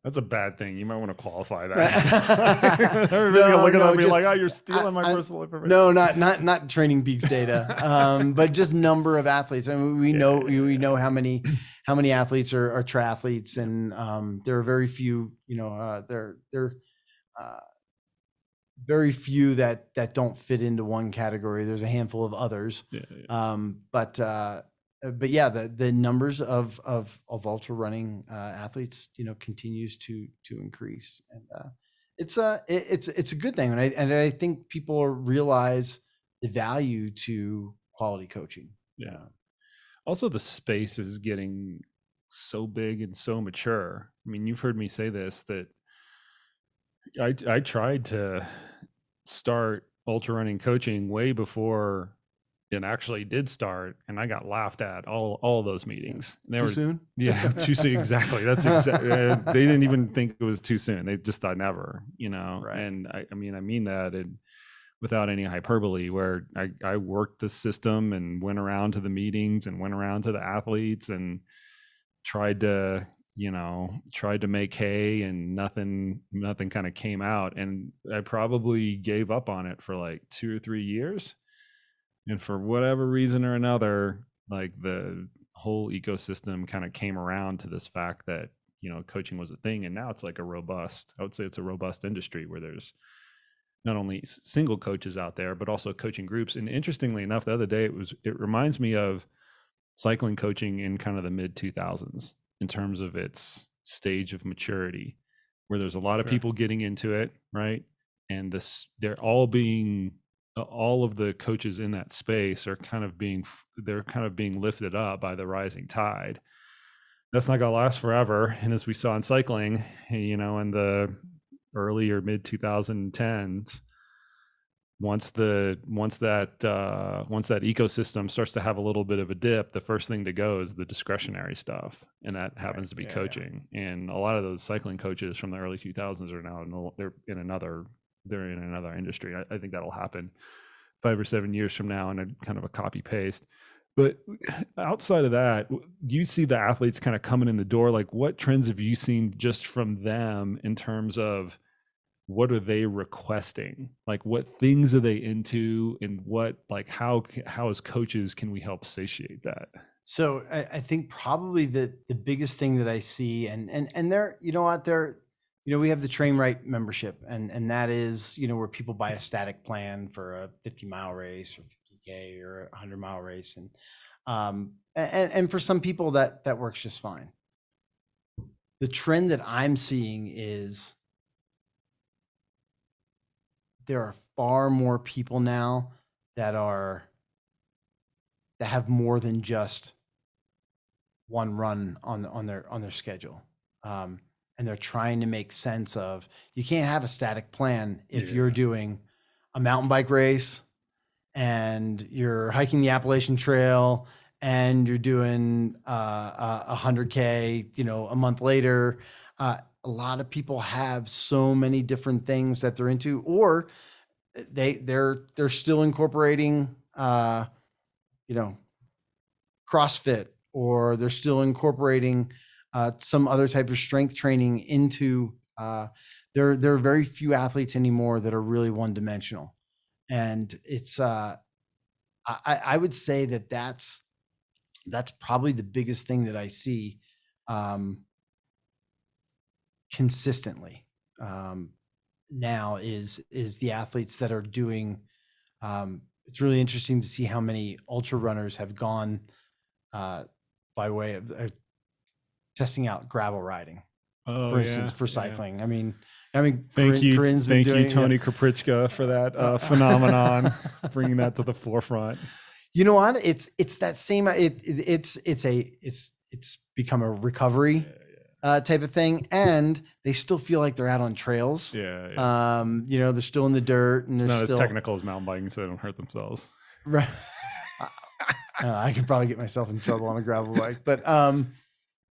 That's a bad thing. You might want to qualify that. Everybody's gonna look at that and be like, "Oh, you're stealing my personal information." No, not Training Peaks data, but just number of athletes. I mean, we know how many athletes are triathletes, and there are very few. There very few that don't fit into one category. There's a handful of others. But yeah, the numbers of ultra running athletes, continues to increase, and it's a good thing, and I think people realize the value to quality coaching. Yeah. Also, the space is getting so big and so mature. I mean, you've heard me say this, that I tried to start ultra running coaching way before it actually did start, and I got laughed at all those meetings. Too soon? Yeah, too soon. Exactly. That's exactly. They didn't even think it was too soon. They just thought never. Right. And I mean that without any hyperbole. Where I worked the system and went around to the meetings and went around to the athletes and tried to make hay, and nothing kind of came out. And I probably gave up on it for like 2 or 3 years. And for whatever reason or another, like the whole ecosystem kind of came around to this fact that, coaching was a thing. And now it's like I would say it's a robust industry where there's not only single coaches out there, but also coaching groups. And interestingly enough, the other day, it reminds me of cycling coaching in kind of the mid 2000s in terms of its stage of maturity, where there's a lot of people getting into it, right? And all of the coaches in that space are kind of being lifted up by the rising tide. That's not going to last forever. And as we saw in cycling, in the early or mid 2010s, once that ecosystem starts to have a little bit of a dip, the first thing to go is the discretionary stuff, and that happens to be coaching. And a lot of those cycling coaches from the early 2000s are now they're in another industry. I think that'll happen 5 or 7 years from now in a kind of a copy paste. But outside of that, do you see the athletes kind of coming in the door? Like, what trends have you seen just from them in terms of what are they requesting? Like, what things are they into, and how as coaches can we help satiate that? So I think probably the biggest thing that I see, and there, we have the Train Right membership, and that is, where people buy a static plan for a 50-mile race or 50K or a 100-mile race. And for some people that works just fine. The trend that I'm seeing is there are far more people now that have more than just one run on their schedule. And they're trying to make sense of, you can't have a static plan if you're doing a mountain bike race and you're hiking the Appalachian Trail and you're doing a 100K, a month later. A lot of people have so many different things that they're into, or they're still incorporating, CrossFit, or they're still incorporating some other type of strength training into. There are very few athletes anymore that are really one-dimensional, and it's. I would say that's probably the biggest thing that I see consistently now is the athletes that are doing. It's really interesting to see how many ultra runners have gone by way of testing out gravel riding, Oh, for instance, yeah, for yeah. cycling. I mean, Thank you, Corinne's been doing, Tony Koprychka, for that phenomenon, bringing that to the forefront. You know what? It's that same. It's become a recovery type of thing, and they still feel like they're out on trails. Yeah. You know, they're still in the dirt, and It's they're not still as technical as mountain biking, so they don't hurt themselves. right. I could probably get myself in trouble on a gravel bike, but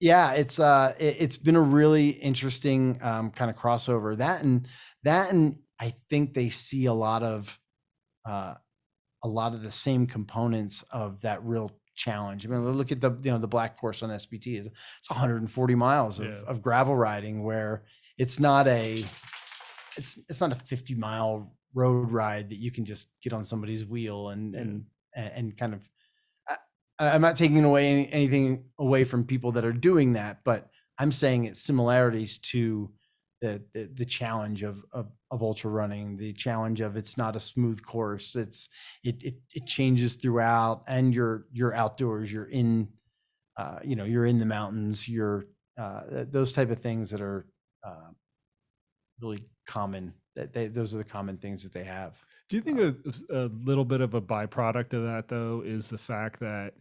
yeah, it's been a really interesting kind of crossover. That and I think they see a lot of the same components of that real challenge. I mean, look at the black course on SBT. It's 140 miles of gravel riding, where it's not a 50-mile road ride that you can just get on somebody's wheel and kind of. I'm not taking anything away from people that are doing that, but I'm saying it's similarities to the challenge of ultra running, the challenge of it's not a smooth course. It changes throughout, and you're outdoors, you're in, you're in the mountains, you're those type of things that are really common. Those are the common things that they have. Do you think a little bit of a byproduct of that, though, is the fact that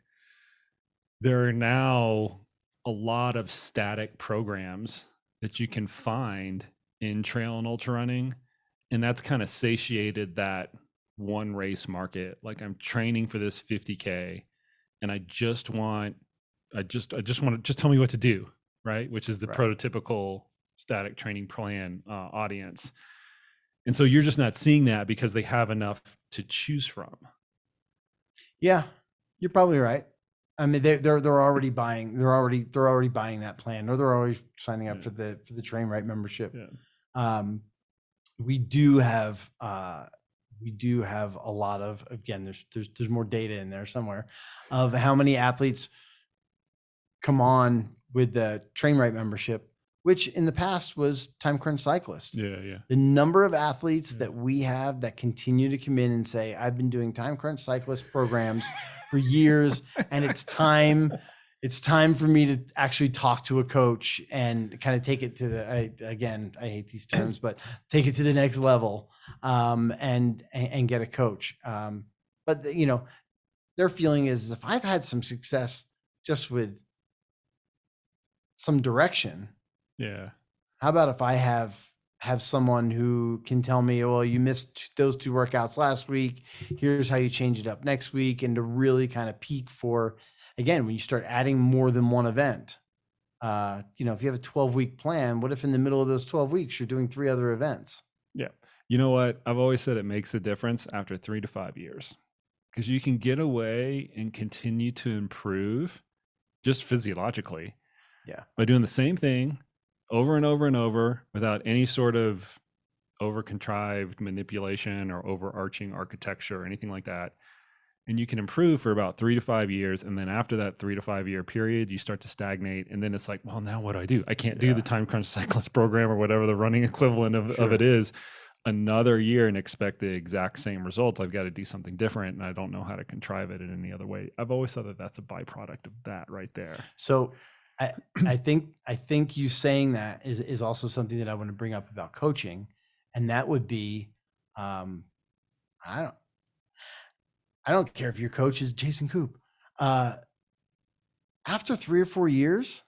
there are now a lot of static programs that you can find in trail and ultra running, and that's kind of satiated that one race market? Like, I'm training for this 50K, and I just want to tell me what to do, right? Which is the prototypical static training plan audience. And so you're just not seeing that because they have enough to choose from. Yeah, you're probably right. I mean, they're already buying. They're already buying that plan, or they're already signing up for the Train Right membership. Yeah. We do have a lot of, again, there's more data in there somewhere of how many athletes come on with the Train Right membership, which in the past was time crunch cyclist. Yeah. The number of athletes that we have that continue to come in and say, I've been doing time crunch cyclist programs for years, and it's time for me to actually talk to a coach and kind of take it to I hate these terms, but take it to the next level, and get a coach. But their feeling is, if I've had some success just with some direction, how about if I have someone who can tell me, well, you missed those 2 workouts last week, here's how you change it up next week, and to really kind of peak for, again, when you start adding more than one event, if you have a 12-week plan, what if in the middle of those 12 weeks you're doing 3 other events? Yeah. You know what? I've always said it makes a difference after 3 to 5 years, because you can get away and continue to improve just physiologically by doing the same thing over and over and over without any sort of over-contrived manipulation or overarching architecture or anything like that. And you can improve for about 3 to 5 years. And then after that 3 to 5 year period, you start to stagnate. And then it's like, well, now what do? I can't do the time crunch cyclist program or whatever the running equivalent of it is another year and expect the exact same results. I've got to do something different, and I don't know how to contrive it in any other way. I've always thought that that's a byproduct of that right there. So I think you saying that is also something that I want to bring up about coaching, and that would be, I don't care if your coach is Jason Koop. After 3 or 4 years,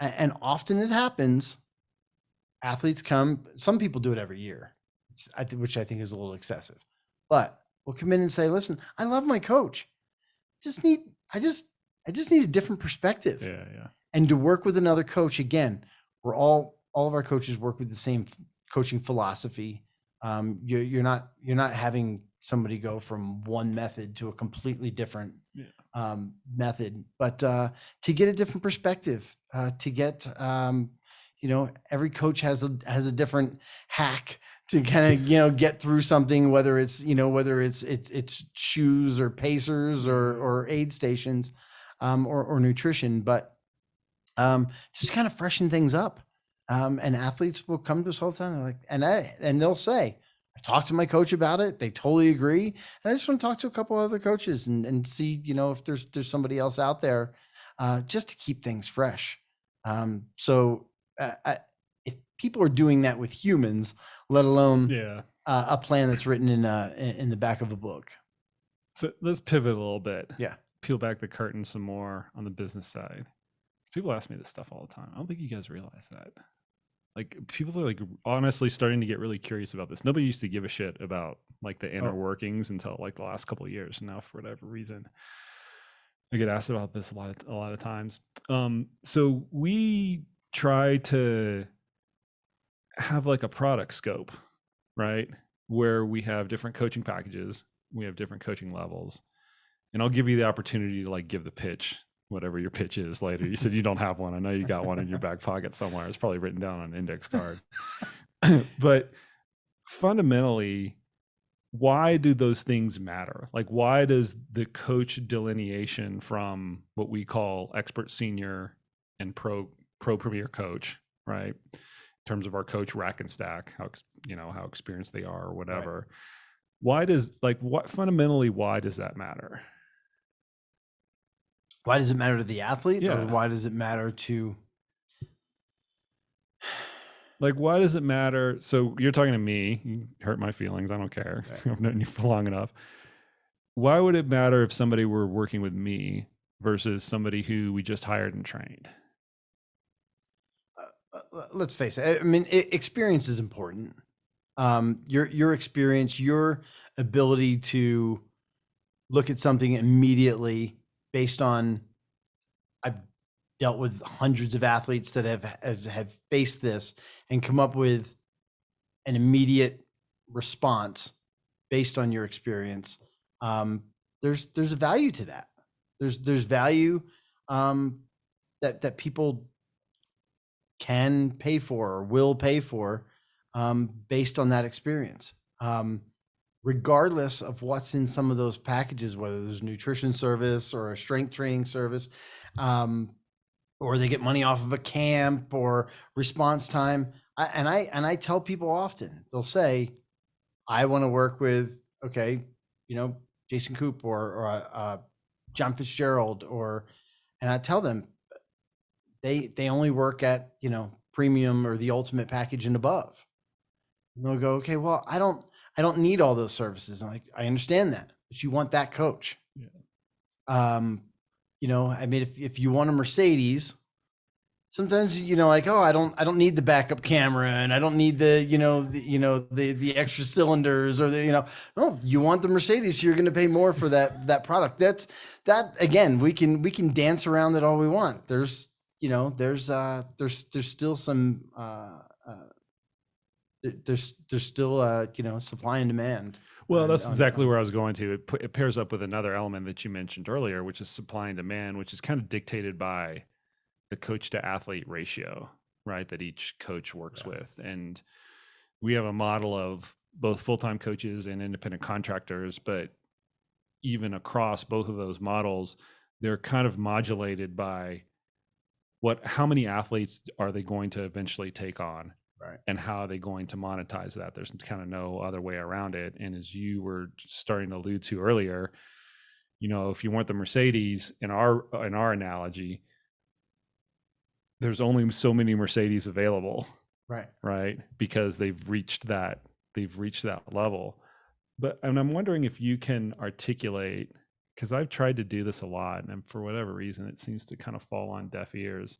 and often it happens, athletes come. Some people do it every year, which I think is a little excessive, but we'll come in and say, "Listen, I love my coach. I just need a different perspective." Yeah. And to work with another coach, again, we're all of our coaches work with the same coaching philosophy. You're not having somebody go from one method to a completely different method, but to get a different perspective, to get every coach has a different hack to kind of get through something, whether it's shoes or pacers or aid stations, or nutrition, but just kind of freshen things up. And athletes will come to us all the time. They're like, and they'll say, I've talked to my coach about it. They totally agree. And I just want to talk to a couple other coaches and see, if there's somebody else out there, just to keep things fresh. So if people are doing that with humans, let alone a plan that's written in the back of a book. So let's pivot a little bit. Yeah. Peel back the curtain some more on the business side. People ask me this stuff all the time. I don't think you guys realize that. Like, people are like honestly starting to get really curious about this. Nobody used to give a shit about like the inner workings until like the last couple of years. And now, for whatever reason, I get asked about this a lot of times. So we try to have like a product scope, right? Where we have different coaching packages, we have different coaching levels. And I'll give you the opportunity to like give the pitch, whatever your pitch is later. You said you don't have one. I know you got one in your back pocket somewhere. It's probably written down on an index card. But fundamentally, why do those things matter? Like, why does the coach delineation from what we call expert, senior, and pro premier coach, right? In terms of our coach rack and stack, how experienced they are or whatever. Right. Why does fundamentally, why does that matter? Why does it matter to the athlete? Yeah. Or why does it matter to, like, why does it matter? So you're talking to me, you hurt my feelings. I don't care. Right. I've known you for long enough. Why would it matter if somebody were working with me versus somebody who we just hired and trained? Let's face it. I mean, experience is important. Your experience, your ability to look at something immediately based on, I've dealt with hundreds of athletes that have faced this and come up with an immediate response based on your experience. There's a value to that. There's value that people can pay for or will pay for based on that experience. Regardless of what's in some of those packages, whether there's a nutrition service or a strength training service, or they get money off of a camp or response time. I tell people often, they'll say, I want to work with, Jason Koop or John Fitzgerald, and I tell them they only work at, premium or the ultimate package and above. And they'll go, okay, well, I don't need all those services. I'm like, I understand that, but you want that coach. Yeah. I mean, if you want a Mercedes, sometimes, I don't need the backup camera and I don't need the extra cylinders or no, you want the Mercedes, you're going to pay more for that product. That again, we can dance around it all we want. There's still some, there's still supply and demand. Well, that's exactly where I was going to. It pairs up with another element that you mentioned earlier, which is supply and demand, which is kind of dictated by the coach to athlete ratio, right? That each coach works with. And we have a model of both full-time coaches and independent contractors, but even across both of those models, they're kind of modulated by how many athletes are they going to eventually take on? Right. And how are they going to monetize that? There's kind of no other way around it. And as you were starting to allude to earlier, if you want the Mercedes in our analogy, there's only so many Mercedes available. Right. Right. Because they've reached that level. But I'm wondering if you can articulate, because I've tried to do this a lot, and for whatever reason, it seems to kind of fall on deaf ears.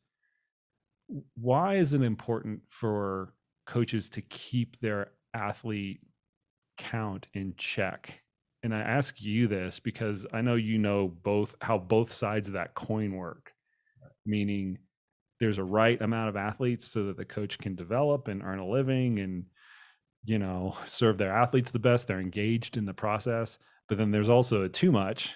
Why is it important for coaches to keep their athlete count in check? And I ask you this because I know how both sides of that coin work, meaning there's a right amount of athletes so that the coach can develop and earn a living and, serve their athletes the best. They're engaged in the process, but then there's also a too much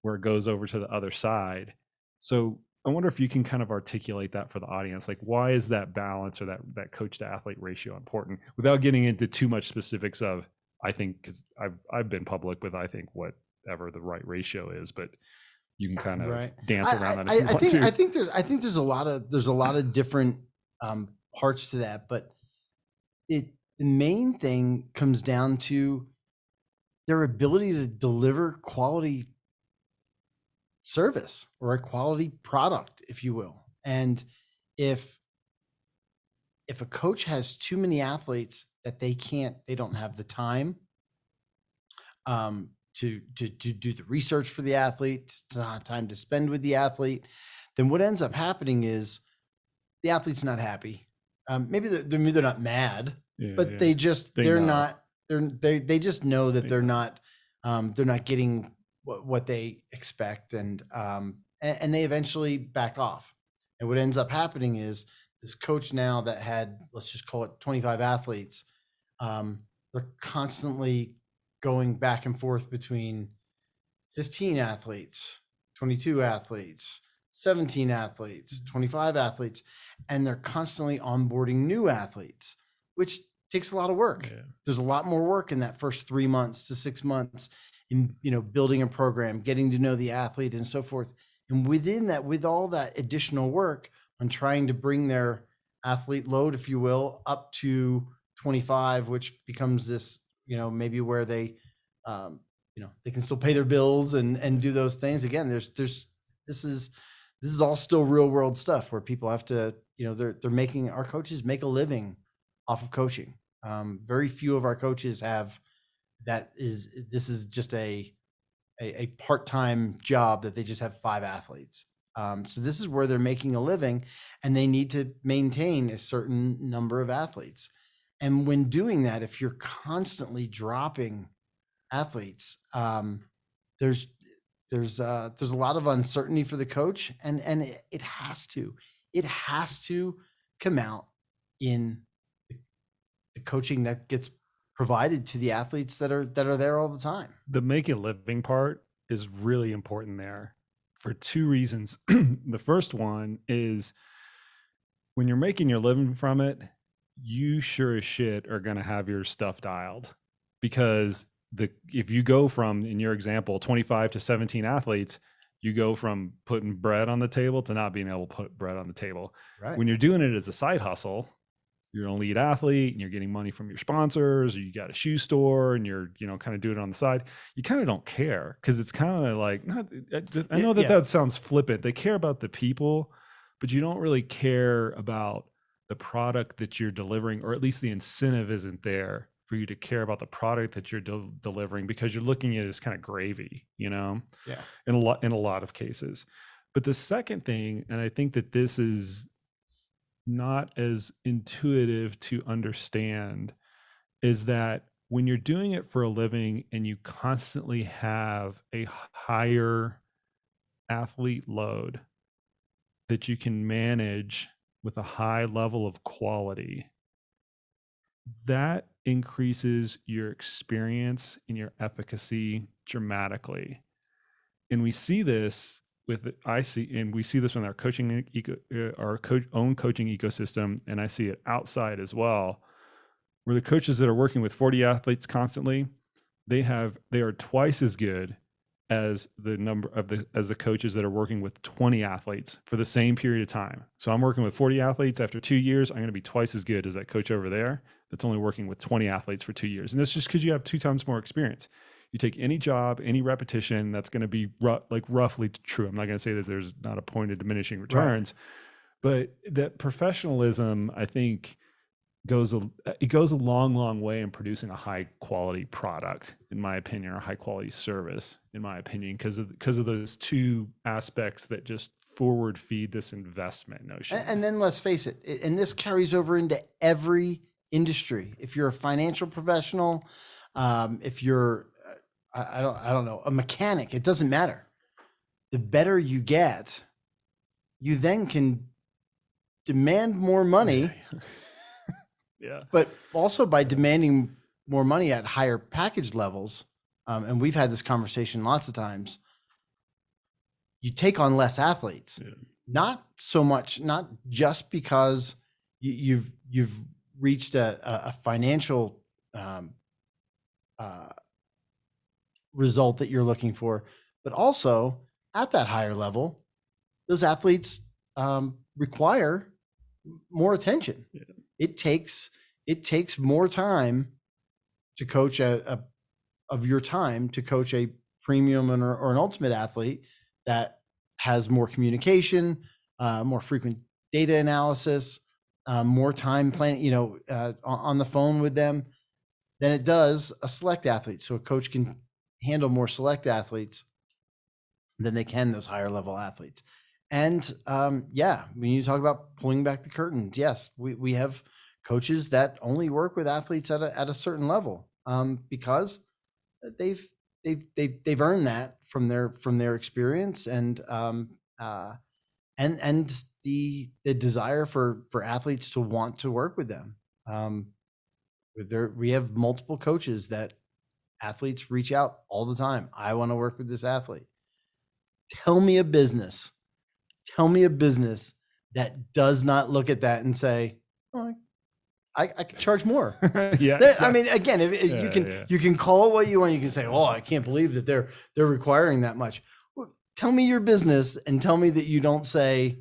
where it goes over to the other side. So I wonder if you can kind of articulate that for the audience. Like, why is that balance or that coach to athlete ratio important, without getting into too much specifics of, I think, because I've been public with, I think, whatever the right ratio is, but you can kind of dance around that if you want to. I think there's a lot of different parts to that, but the main thing comes down to their ability to deliver quality service or a quality product, if you will. And if a coach has too many athletes that they don't have the time to do the research for the athlete, time to spend with the athlete, then what ends up happening is the athlete's not happy. Maybe they're not mad, but they just they just know that they're not getting what they expect, and they eventually back off. And what ends up happening is this coach now that had, let's just call it 25 athletes, they're constantly going back and forth between 15 athletes, 22 athletes, 17 athletes, 25 athletes, and they're constantly onboarding new athletes, which takes a lot of work. Yeah. There's a lot more work in that first 3 months to 6 months in, building a program, getting to know the athlete and so forth. And within that, with all that additional work on trying to bring their athlete load, if you will, up to 25, which becomes this, maybe where they, they can still pay their bills and do those things. Again, this is all still real world stuff where people have to, our coaches make a living off of coaching. Very few of our coaches have this is just a part-time job that they just have 5 athletes. So this is where they're making a living, and they need to maintain a certain number of athletes. And when doing that, if you're constantly dropping athletes, there's a lot of uncertainty for the coach, and it has to come out in the coaching that gets provided to the athletes that are there all the time. The make a living part is really important there for 2 reasons. The first one is when you're making your living from it, you sure as shit are going to have your stuff dialed, because if you go from, in your example, 25 to 17 athletes, you go from putting bread on the table to not being able to put bread on the table. Right. When you're doing it as a side hustle, you're an elite athlete and you're getting money from your sponsors, or you got a shoe store and you're, kind of doing it on the side, you kind of don't care, because it's kind of like, I know that sounds flippant. They care about the people, but you don't really care about the product that you're delivering, or at least the incentive isn't there for you to care about the product that you're delivering, because you're looking at it as kind of gravy, in a lot of cases. But the second thing, and I think that this is not as intuitive to understand, is that when you're doing it for a living and you constantly have a higher athlete load that you can manage with a high level of quality, that increases your experience and your efficacy dramatically. And we see this with our coaching, own coaching ecosystem, and I see it outside as well, where the coaches that are working with 40 athletes constantly, they are twice as good as the coaches that are working with 20 athletes for the same period of time. So I'm working with 40 athletes. After 2 years, I'm going to be twice as good as that coach over there that's only working with 20 athletes for 2 years. And that's just because you have 2 times more experience. You take any job, any repetition, that's going to be roughly true. I'm not going to say that there's not a point of diminishing returns, right. But that professionalism, I think, goes a long way in producing a high quality product, in my opinion, or a high quality service, in my opinion, because of those 2 aspects that just forward feed this investment notion. And then let's face it, and this carries over into every industry. If you're a financial professional, if you're I don't know, a mechanic, it doesn't matter. The better you get, you then can demand more money. Yeah. But also by demanding more money at higher package levels, and we've had this conversation lots of times, you take on less athletes. Yeah. Not just because you've reached a financial result that you're looking for, but also at that higher level, those athletes require more attention. Yeah. It takes more time to coach of your time to coach a premium or an ultimate athlete that has more communication, more frequent data analysis, more time on the phone with them than it does a select athlete. So a coach can handle more select athletes than they can those higher level athletes. And when you talk about pulling back the curtain, yes, we have coaches that only work with athletes at a certain level because they've earned that from their experience and the desire for athletes to want to work with them. We have multiple coaches that athletes reach out all the time. I want to work with this athlete. Tell me a business that does not look at that and say, oh, I can charge more. Yeah. Exactly. I mean, again, you can call it what you want. You can say, oh, I can't believe that they're requiring that much. Well, tell me your business and tell me that you don't say.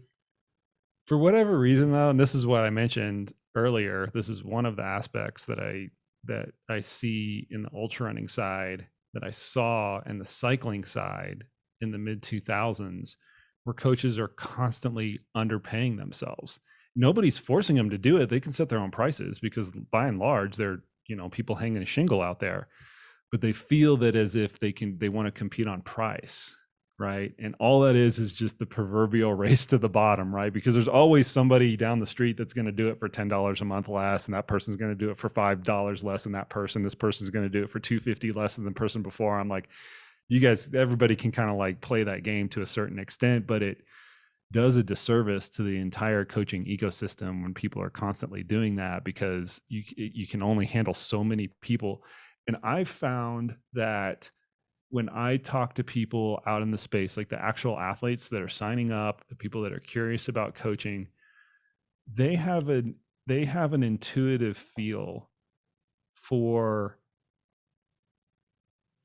For whatever reason, though, and this is what I mentioned earlier, this is one of the aspects that I see in the ultra running side that I saw in the cycling side in the mid 2000s, where coaches are constantly underpaying themselves. Nobody's forcing them to do it. They can set their own prices because by and large, they're, people hanging a shingle out there, but they feel that as if they want to compete on price. Right. And all that is just the proverbial race to the bottom, right? Because there's always somebody down the street that's going to do it for $10 a month less, and that person's going to do it for $5 less than that person. This person's going to do it for $250 less than the person before. I'm like, you guys, everybody can kind of like play that game to a certain extent, but it does a disservice to the entire coaching ecosystem when people are constantly doing that, because you can only handle so many people. And I've found that when I talk to people out in the space, like the actual athletes that are signing up, the people that are curious about coaching, they have an intuitive feel for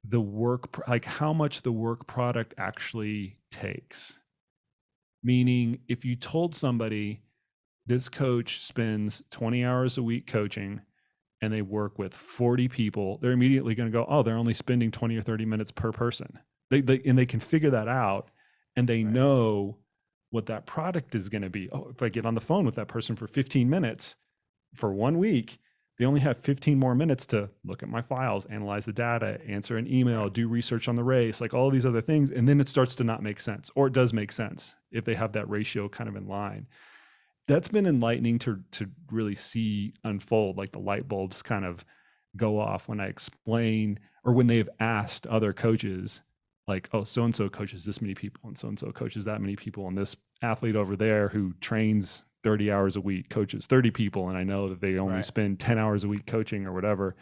the work, like how much the work product actually takes. Meaning, if you told somebody this coach spends 20 hours a week coaching and they work with 40 people, they're immediately going to go, oh, they're only spending 20 or 30 minutes per person. They can figure that out, and they know what that product is going to be. Oh, if I get on the phone with that person for 15 minutes for 1 week, they only have 15 more minutes to look at my files, analyze the data, answer an email, do research on the race, like all these other things. And then it starts to not make sense, or it does make sense if they have that ratio kind of in line. That's been enlightening to really see unfold, like the light bulbs kind of go off when I explain, or when they've asked other coaches, like, oh, so-and-so coaches this many people and so-and-so coaches that many people, and this athlete over there who trains 30 hours a week coaches 30 people, and I know that they only spend 10 hours a week coaching or whatever.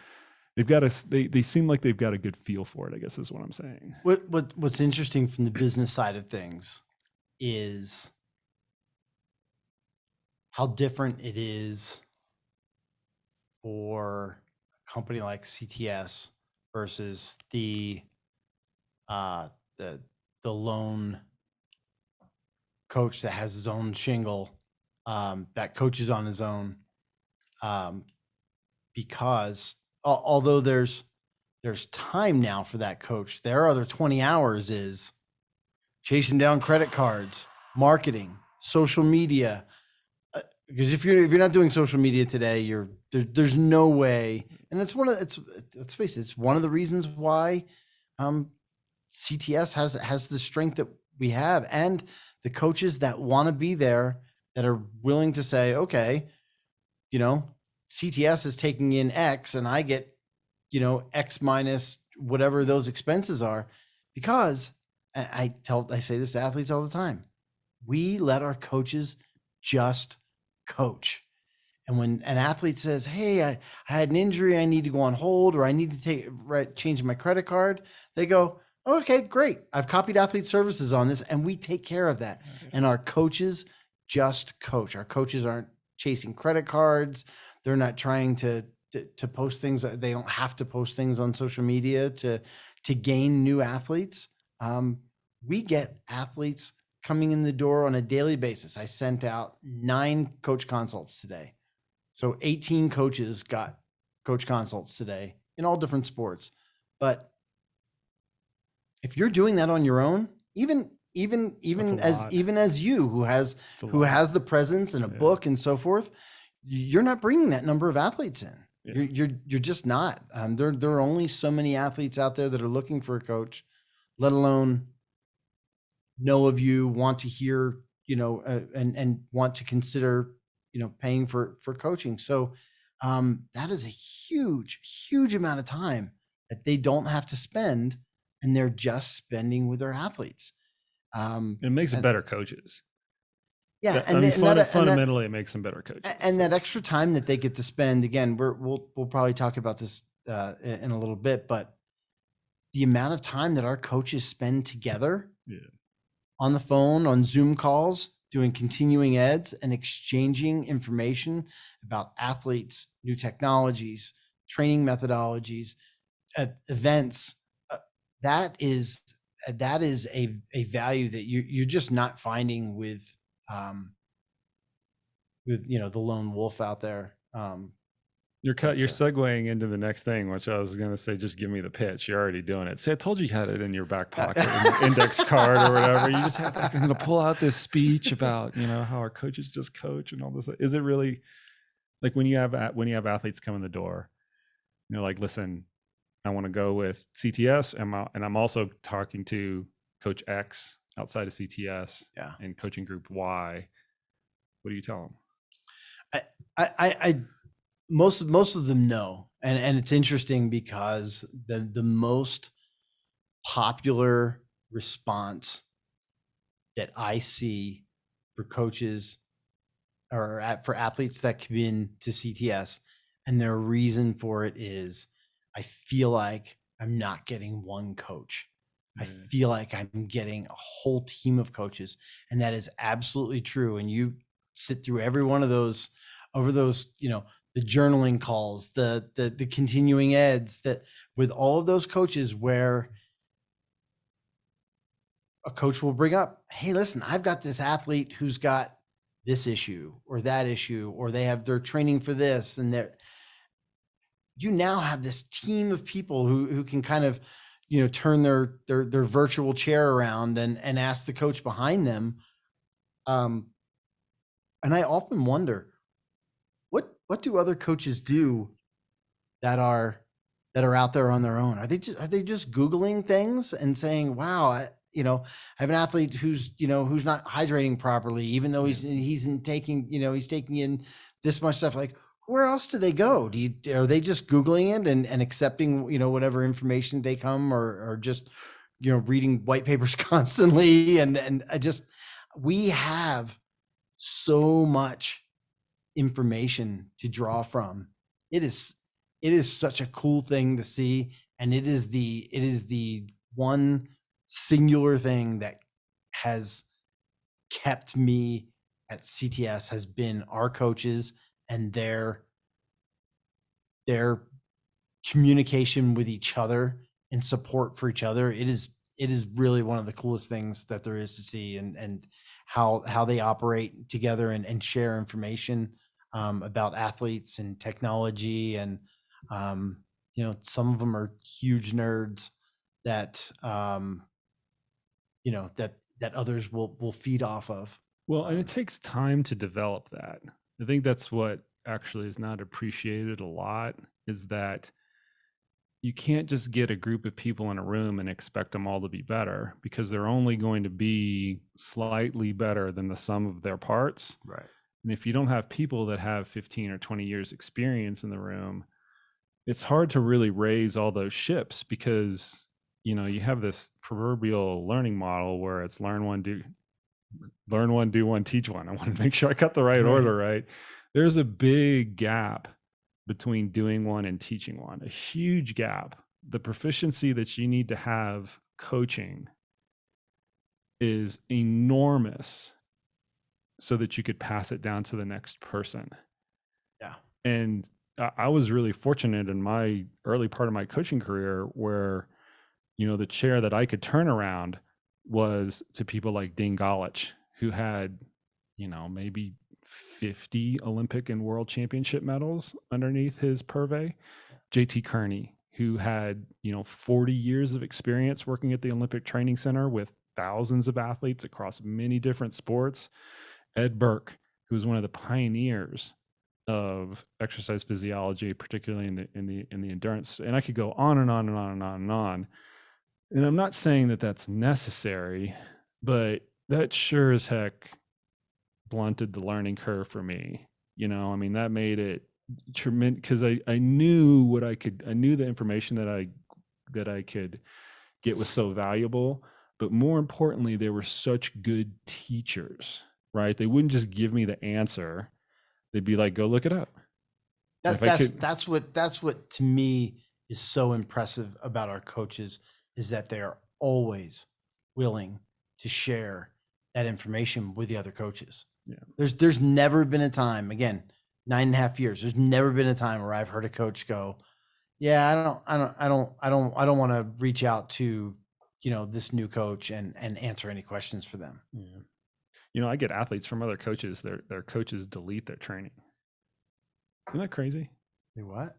They've got they seem like they've got a good feel for it, I guess is what I'm saying. What's interesting from the business side of things is how different it is for a company like CTS versus the lone coach that has his own shingle, that coaches on his own, because although there's time now for that coach, their other 20 hours is chasing down credit cards, marketing, social media. Because if you're not doing social media today, there's no way. And let's face it, it's one of the reasons why CTS has the strength that we have, and the coaches that want to be there, that are willing to say, okay, CTS is taking in X and I get, X minus whatever those expenses are, because I say this to athletes all the time. We let our coaches just coach. And when an athlete says, hey, I had an injury, I need to go on hold, or I need to change my credit card, they go, okay, great. I've copied athlete services on this, and we take care of that. And our coaches just coach. Our coaches aren't chasing credit cards. They're not trying to post things. They don't have to post things on social media to gain new athletes. We get athletes coming in the door on a daily basis. I sent out 9 coach consults today. So 18 coaches got coach consults today in all different sports. But if you're doing that on your own, even even as you who has the presence and a book and so forth, you're not bringing that number of athletes in. Yeah. You're just not. There are only so many athletes out there that are looking for a coach, let alone know of you, want to hear, and want to consider, paying for coaching. So that is a huge amount of time that they don't have to spend, and they're just spending with their athletes. It makes them better coaches. Yeah, fundamentally, it makes them better coaches. And that extra time that they get to spend, again, we'll probably talk about this in a little bit, but the amount of time that our coaches spend together, on the phone, on Zoom calls, doing continuing eds and exchanging information about athletes, new technologies, training methodologies, events, that is a value that you're just not finding with the lone wolf out there. You're segueing into the next thing, which I was going to say, just give me the pitch. You're already doing it. See, I told you had it in your back pocket, in your index card or whatever. You just have to kind of pull out this speech about, how our coaches just coach and all this. Is it really like when you have athletes come in the door, like, listen, I want to go with CTS, and I'm also talking to Coach X outside of CTS and coaching group Y. What do you tell them? I most of them know, and it's interesting because the most popular response that I see for coaches or for athletes that come in to CTS, and their reason for it is, I feel like I'm not getting one coach. I feel like I'm getting a whole team of coaches, and that is absolutely true. And you sit through every one of those over those, the journaling calls, the continuing eds, that with all of those coaches, where a coach will bring up, hey, listen, I've got this athlete who's got this issue or that issue, or they're training for this, and you now have this team of people who can kind of, turn their virtual chair around and ask the coach behind them. And I often wonder, what do other coaches do that are out there on their own? Are they just Googling things and saying, wow, I have an athlete who's not hydrating properly, even though he's taking in this much stuff. Like, where else do they go? Are they just Googling it and accepting, whatever information they come, or just, reading white papers constantly? And we have so much information to draw from. It is such a cool thing to see. And it is the one singular thing that has kept me at CTS, has been our coaches and their communication with each other and support for each other. It is really one of the coolest things that there is to see, and how they operate together and share information about athletes and technology. And some of them are huge nerds that that others will feed off of. Well, and it takes time to develop that. I think that's what actually is not appreciated a lot, is that you can't just get a group of people in a room and expect them all to be better, because they're only going to be slightly better than the sum of their parts. Right. And if you don't have people that have 15 or 20 years experience in the room, it's hard to really raise all those ships, because you have this proverbial learning model where it's learn one, do one, teach one. I want to make sure I got the right order, right? There's a big gap between doing one and teaching one, a huge gap. The proficiency that you need to have coaching is enormous so that you could pass it down to the next person. Yeah. And I was really fortunate in my early part of my coaching career where, the chair that I could turn around was to people like Dean Golich, who had, maybe 50 Olympic and world championship medals underneath his purvey. JT Kearney, who had, 40 years of experience working at the Olympic Training Center with thousands of athletes across many different sports. Ed Burke, who was one of the pioneers of exercise physiology, particularly in the endurance, and I could go on and on and on and on and on. And I'm not saying that that's necessary, but that sure as heck blunted the learning curve for me. You know, I mean, that made it tremendous because I knew I knew the information that I could get was so valuable, but more importantly, they were such good teachers, right? They wouldn't just give me the answer. They'd be like, go look it up. That's what to me is so impressive about our coaches, is that they are always willing to share that information with the other coaches. Yeah. There's never been a time, again, 9.5 years, there's never been a time where I've heard a coach go, yeah, I don't want to reach out to, you know, this new coach and answer any questions for them. Yeah. You know, I get athletes from other coaches, their coaches delete their training. Isn't that crazy? They what?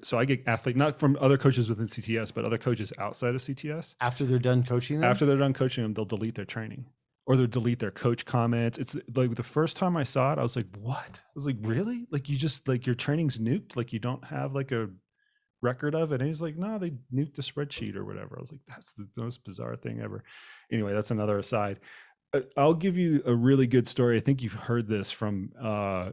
So I get athlete, not from other coaches within CTS, but other coaches outside of CTS. After they're done coaching them? After they're done coaching them, they'll delete their training, or they'll delete their coach comments. It's like the first time I saw it, I was like, what? I was like, really? Like, you just, like, your training's nuked? Like, you don't have like a record of it? And he's like, no, they nuked the spreadsheet or whatever. I was like, that's the most bizarre thing ever. Anyway, that's another aside. I'll give you a really good story. I think you've heard this from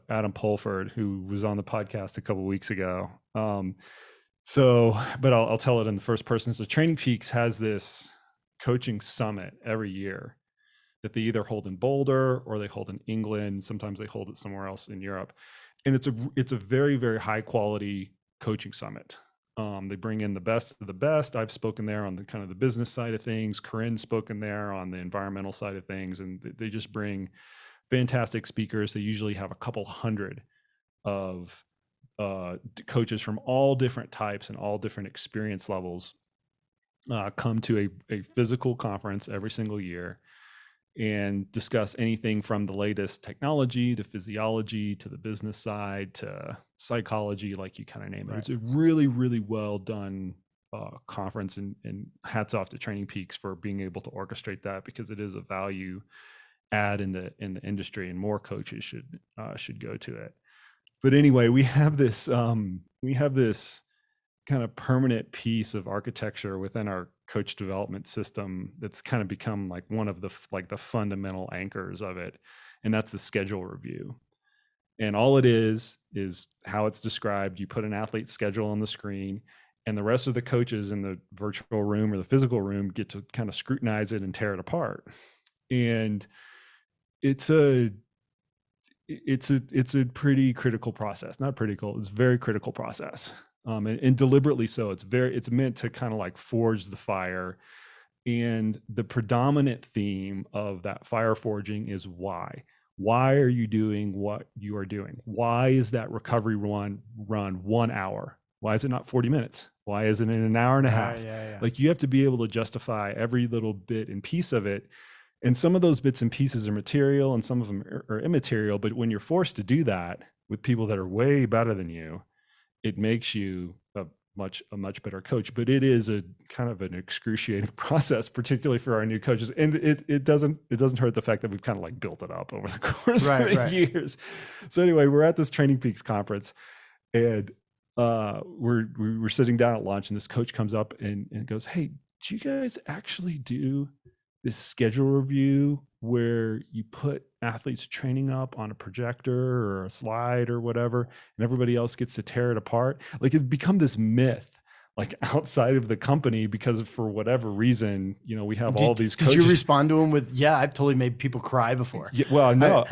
Adam Polford, who was on the podcast a couple of weeks ago. But I'll tell it in the first person. So Training Peaks has this coaching summit every year that they either hold in Boulder or they hold in England. Sometimes they hold it somewhere else in Europe. And it's a very, very high quality coaching summit. They bring in the best of the best. I've spoken there on the kind of the business side of things. Corinne's spoken there on the environmental side of things. And they just bring fantastic speakers. They usually have a couple hundred of coaches from all different types and all different experience levels come to a physical conference every single year and discuss anything from the latest technology to physiology to the business side to psychology, like you kind of name it. Right. It's a really, really well done conference, and hats off to Training Peaks for being able to orchestrate that, because it is a value add in the industry, and more coaches should go to it. But anyway, we have this kind of permanent piece of architecture within our coach development system that's kind of become like one of the fundamental anchors of it, and that's the schedule review. And all it is how it's described. You put an athlete's schedule on the screen, and the rest of the coaches in the virtual room or the physical room get to kind of scrutinize it and tear it apart. And it's a pretty critical process. Not critical, it's a very critical process. And deliberately so. It's meant to kind of like forge the fire. And the predominant theme of that fire forging is why. Why are you doing what you are doing? Why is that recovery run 1 hour? Why is it not 40 minutes? Why isn't it an hour and a half? Yeah. Like, you have to be able to justify every little bit and piece of it. And some of those bits and pieces are material and some of them are immaterial. But when you're forced to do that with people that are way better than you, it makes you a much better coach. But it is a kind of an excruciating process, particularly for our new coaches. And it doesn't hurt the fact that we've kind of like built it up over the course of the years. So anyway, we're at this Training Peaks conference, and we're sitting down at lunch, and this coach comes up and goes, "Hey, do you guys actually do this schedule review where you put athletes training up on a projector or a slide or whatever, and everybody else gets to tear it apart?" Like, it's become this myth, like, outside of the company, because for whatever reason, you know, we have all these coaches. Did you respond to him with, "Yeah, I've totally made people cry before"? Yeah, well, no,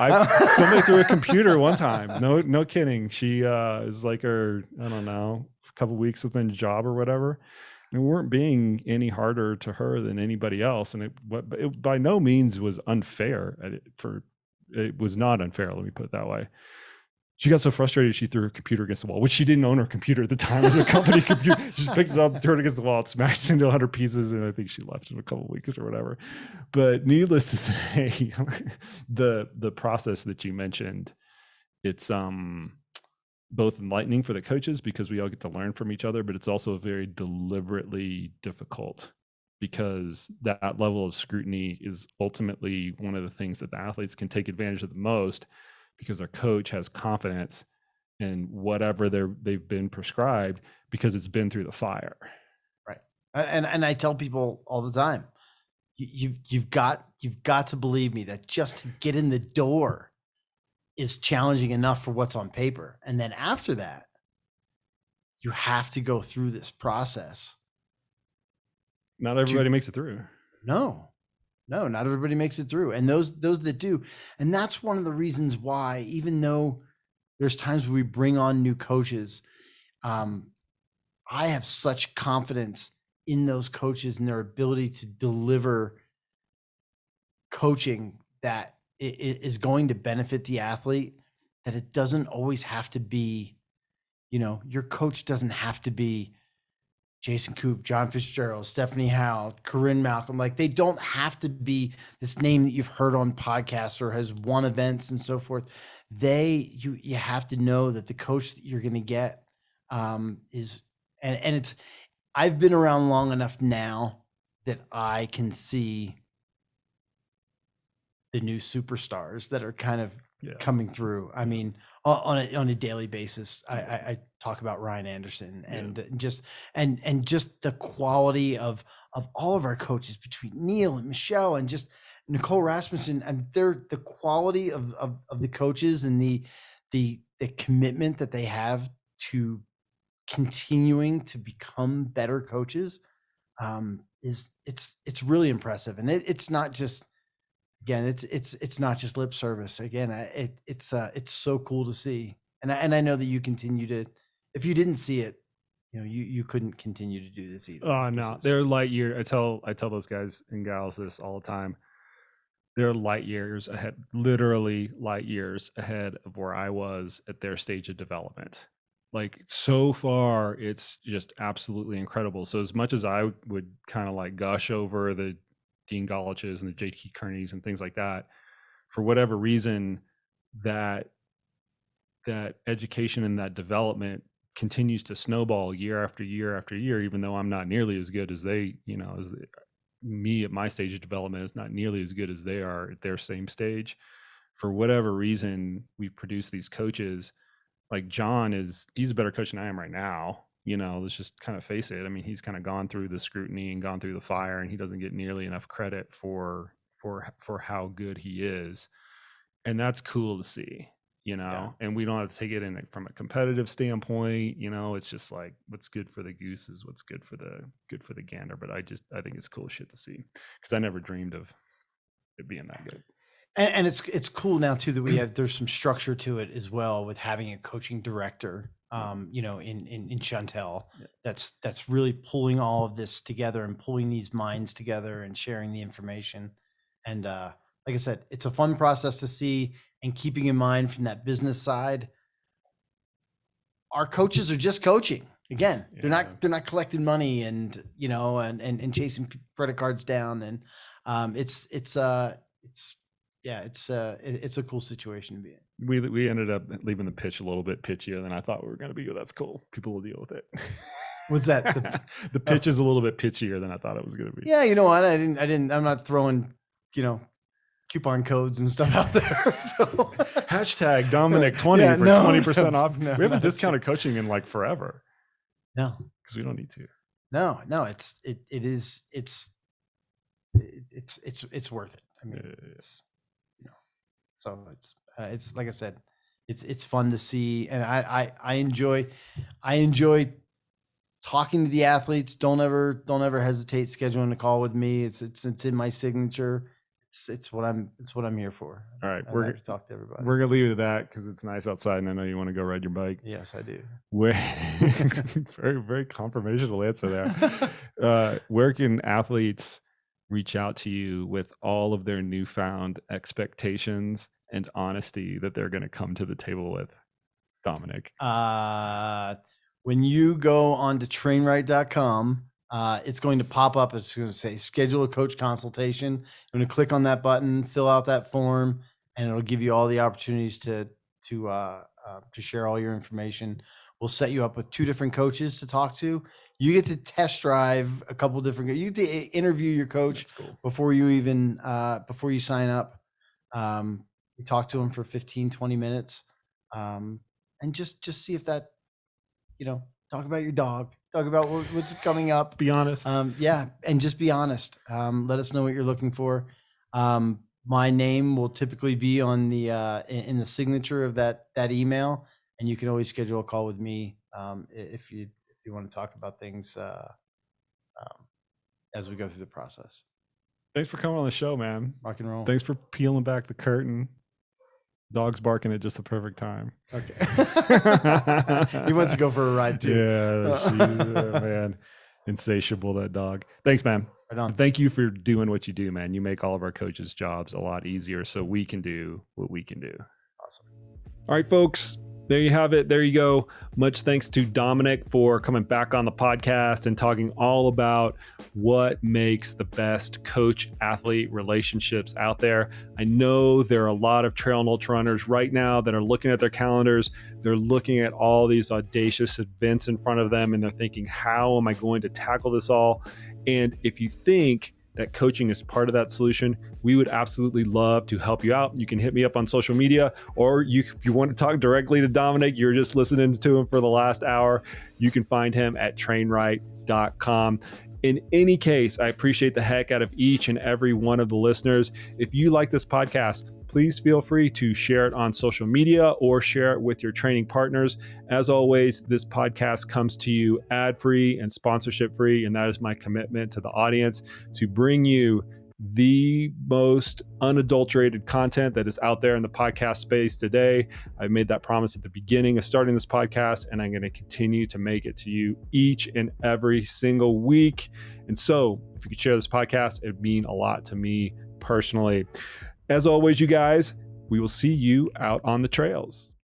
somebody threw a computer one time. No kidding. She is like a couple of weeks within a job or whatever. And we weren't being any harder to her than anybody else. And it by no means was unfair. It was not unfair, let me put it that way. She got so frustrated, she threw her computer against the wall, which she didn't own her computer at the time. It was a company computer. She just picked it up, threw it against the wall, it smashed into 100 pieces, and I think she left in a couple of weeks or whatever. But needless to say, the process that you mentioned, it's both enlightening for the coaches because we all get to learn from each other, but it's also very deliberately difficult because that level of scrutiny is ultimately one of the things that the athletes can take advantage of the most, because their coach has confidence in whatever they've been prescribed because it's been through the fire. Right. And I tell people all the time, you've got to believe me that just to get in the door is challenging enough for what's on paper. And then after that, you have to go through this process. Not everybody makes it through. No, not everybody makes it through. And those that do. And that's one of the reasons why, even though there's times where we bring on new coaches, I have such confidence in those coaches and their ability to deliver coaching that it is going to benefit the athlete, that it doesn't always have to be, your coach doesn't have to be Jason Koop, John Fitzgerald, Stephanie Howe, Corinne Malcolm. Like, they don't have to be this name that you've heard on podcasts or has won events and so forth. You have to know that the coach that you're going to get is, and it's, I've been around long enough now that I can see the new superstars that are kind of coming through. I mean, on a daily basis, I talk about Ryan Anderson and just the quality of all of our coaches, between Neil and Michelle and just Nicole Rasmussen, and they're the quality of the coaches and the commitment that they have to continuing to become better coaches it's really impressive. And it's not just, again, it's not just lip service. Again, it's so cool to see. And I know that you continue to, if you didn't see it, you couldn't continue to do this either. Oh no, they're light year. I tell those guys and gals this all the time. They're light years ahead, literally light years ahead of where I was at their stage of development. Like, so far, it's just absolutely incredible. So as much as I would kind of like gush over the Dean Golliches and the J.T. Kearneys and things like that, for whatever reason, that education and that development continues to snowball year after year after year, even though I'm not nearly as good as they, me at my stage of development is not nearly as good as they are at their same stage. For whatever reason, we produce these coaches. Like John he's a better coach than I am right now. Let's just kind of face it. I mean, he's kind of gone through the scrutiny and gone through the fire, and he doesn't get nearly enough credit for how good he is. And that's cool to see, and we don't have to take it in from a competitive standpoint. It's just like, what's good for the goose is what's good for the gander. But I think it's cool shit to see, because I never dreamed of it being that good. And it's cool now too that there's some structure to it as well, with having a coaching director, in Chantel, that's really pulling all of this together and pulling these minds together and sharing the information. And like I said, it's a fun process to see, and keeping in mind from that business side, our coaches are just coaching. Again, they're not collecting money and chasing credit cards down. And it's a cool situation to be in. We ended up leaving the pitch a little bit pitchier than I thought we were going to be. That's cool. People will deal with it. What's that? The pitch is a little bit pitchier than I thought it was going to be. Yeah, you know what? I'm not throwing, coupon codes and stuff out there. So hashtag Dominic 20 for 20% off. We haven't discounted coaching in like forever. No, because we don't need to. No, it's worth it. I mean, so it's like I said, it's fun to see, and I enjoy talking to the athletes. Don't ever hesitate scheduling a call with me. It's in my signature. It's what I'm here for. All right, we're going to talk to everybody. We're gonna leave it at that because it's nice outside, and I know you want to go ride your bike. Yes, I do. Very, very confirmational answer there. Where can athletes reach out to you with all of their newfound expectations and honesty that they're going to come to the table with, Dominic? When you go on to trainright.com, it's going to pop up. It's going to say schedule a coach consultation. You're going to click on that button, fill out that form, and it'll give you all the opportunities to share all your information. We'll set you up with 2 different coaches to talk to. You get to test drive a couple different. You get to interview your coach before you even before you sign up. You talk to them for 15, 20 minutes, and just see if that, talk about your dog, talk about what's coming up. Be honest. Yeah, and just be honest. Let us know what you're looking for. My name will typically be on the in the signature of that email, and you can always schedule a call with me if you want to talk about things as we go through the process. Thanks for coming on the show, man. Rock and roll. Thanks for peeling back the curtain. Dog's barking at just the perfect time. Okay. He wants to go for a ride too. Yeah, she's, man. Insatiable, that dog. Thanks, man. Right on. Thank you for doing what you do, man. You make all of our coaches' jobs a lot easier so we can do what we can do. Awesome. All right, folks. There you have it. There you go. Much thanks to Dominic for coming back on the podcast and talking all about what makes the best coach-athlete relationships out there. I know there are a lot of trail and ultra runners right now that are looking at their calendars. They're looking at all these audacious events in front of them, and they're thinking, how am I going to tackle this all? And if you think that coaching is part of that solution, we would absolutely love to help you out. You can hit me up on social media, or if you want to talk directly to Dominic, you're just listening to him for the last hour, you can find him at trainright.com. In any case, I appreciate the heck out of each and every one of the listeners. If you like this podcast, please feel free to share it on social media or share it with your training partners. As always, this podcast comes to you ad-free and sponsorship-free, and that is my commitment to the audience to bring you the most unadulterated content that is out there in the podcast space today. I made that promise at the beginning of starting this podcast, and I'm going to continue to make it to you each and every single week. And so if you could share this podcast, it'd mean a lot to me personally. As always, you guys, we will see you out on the trails.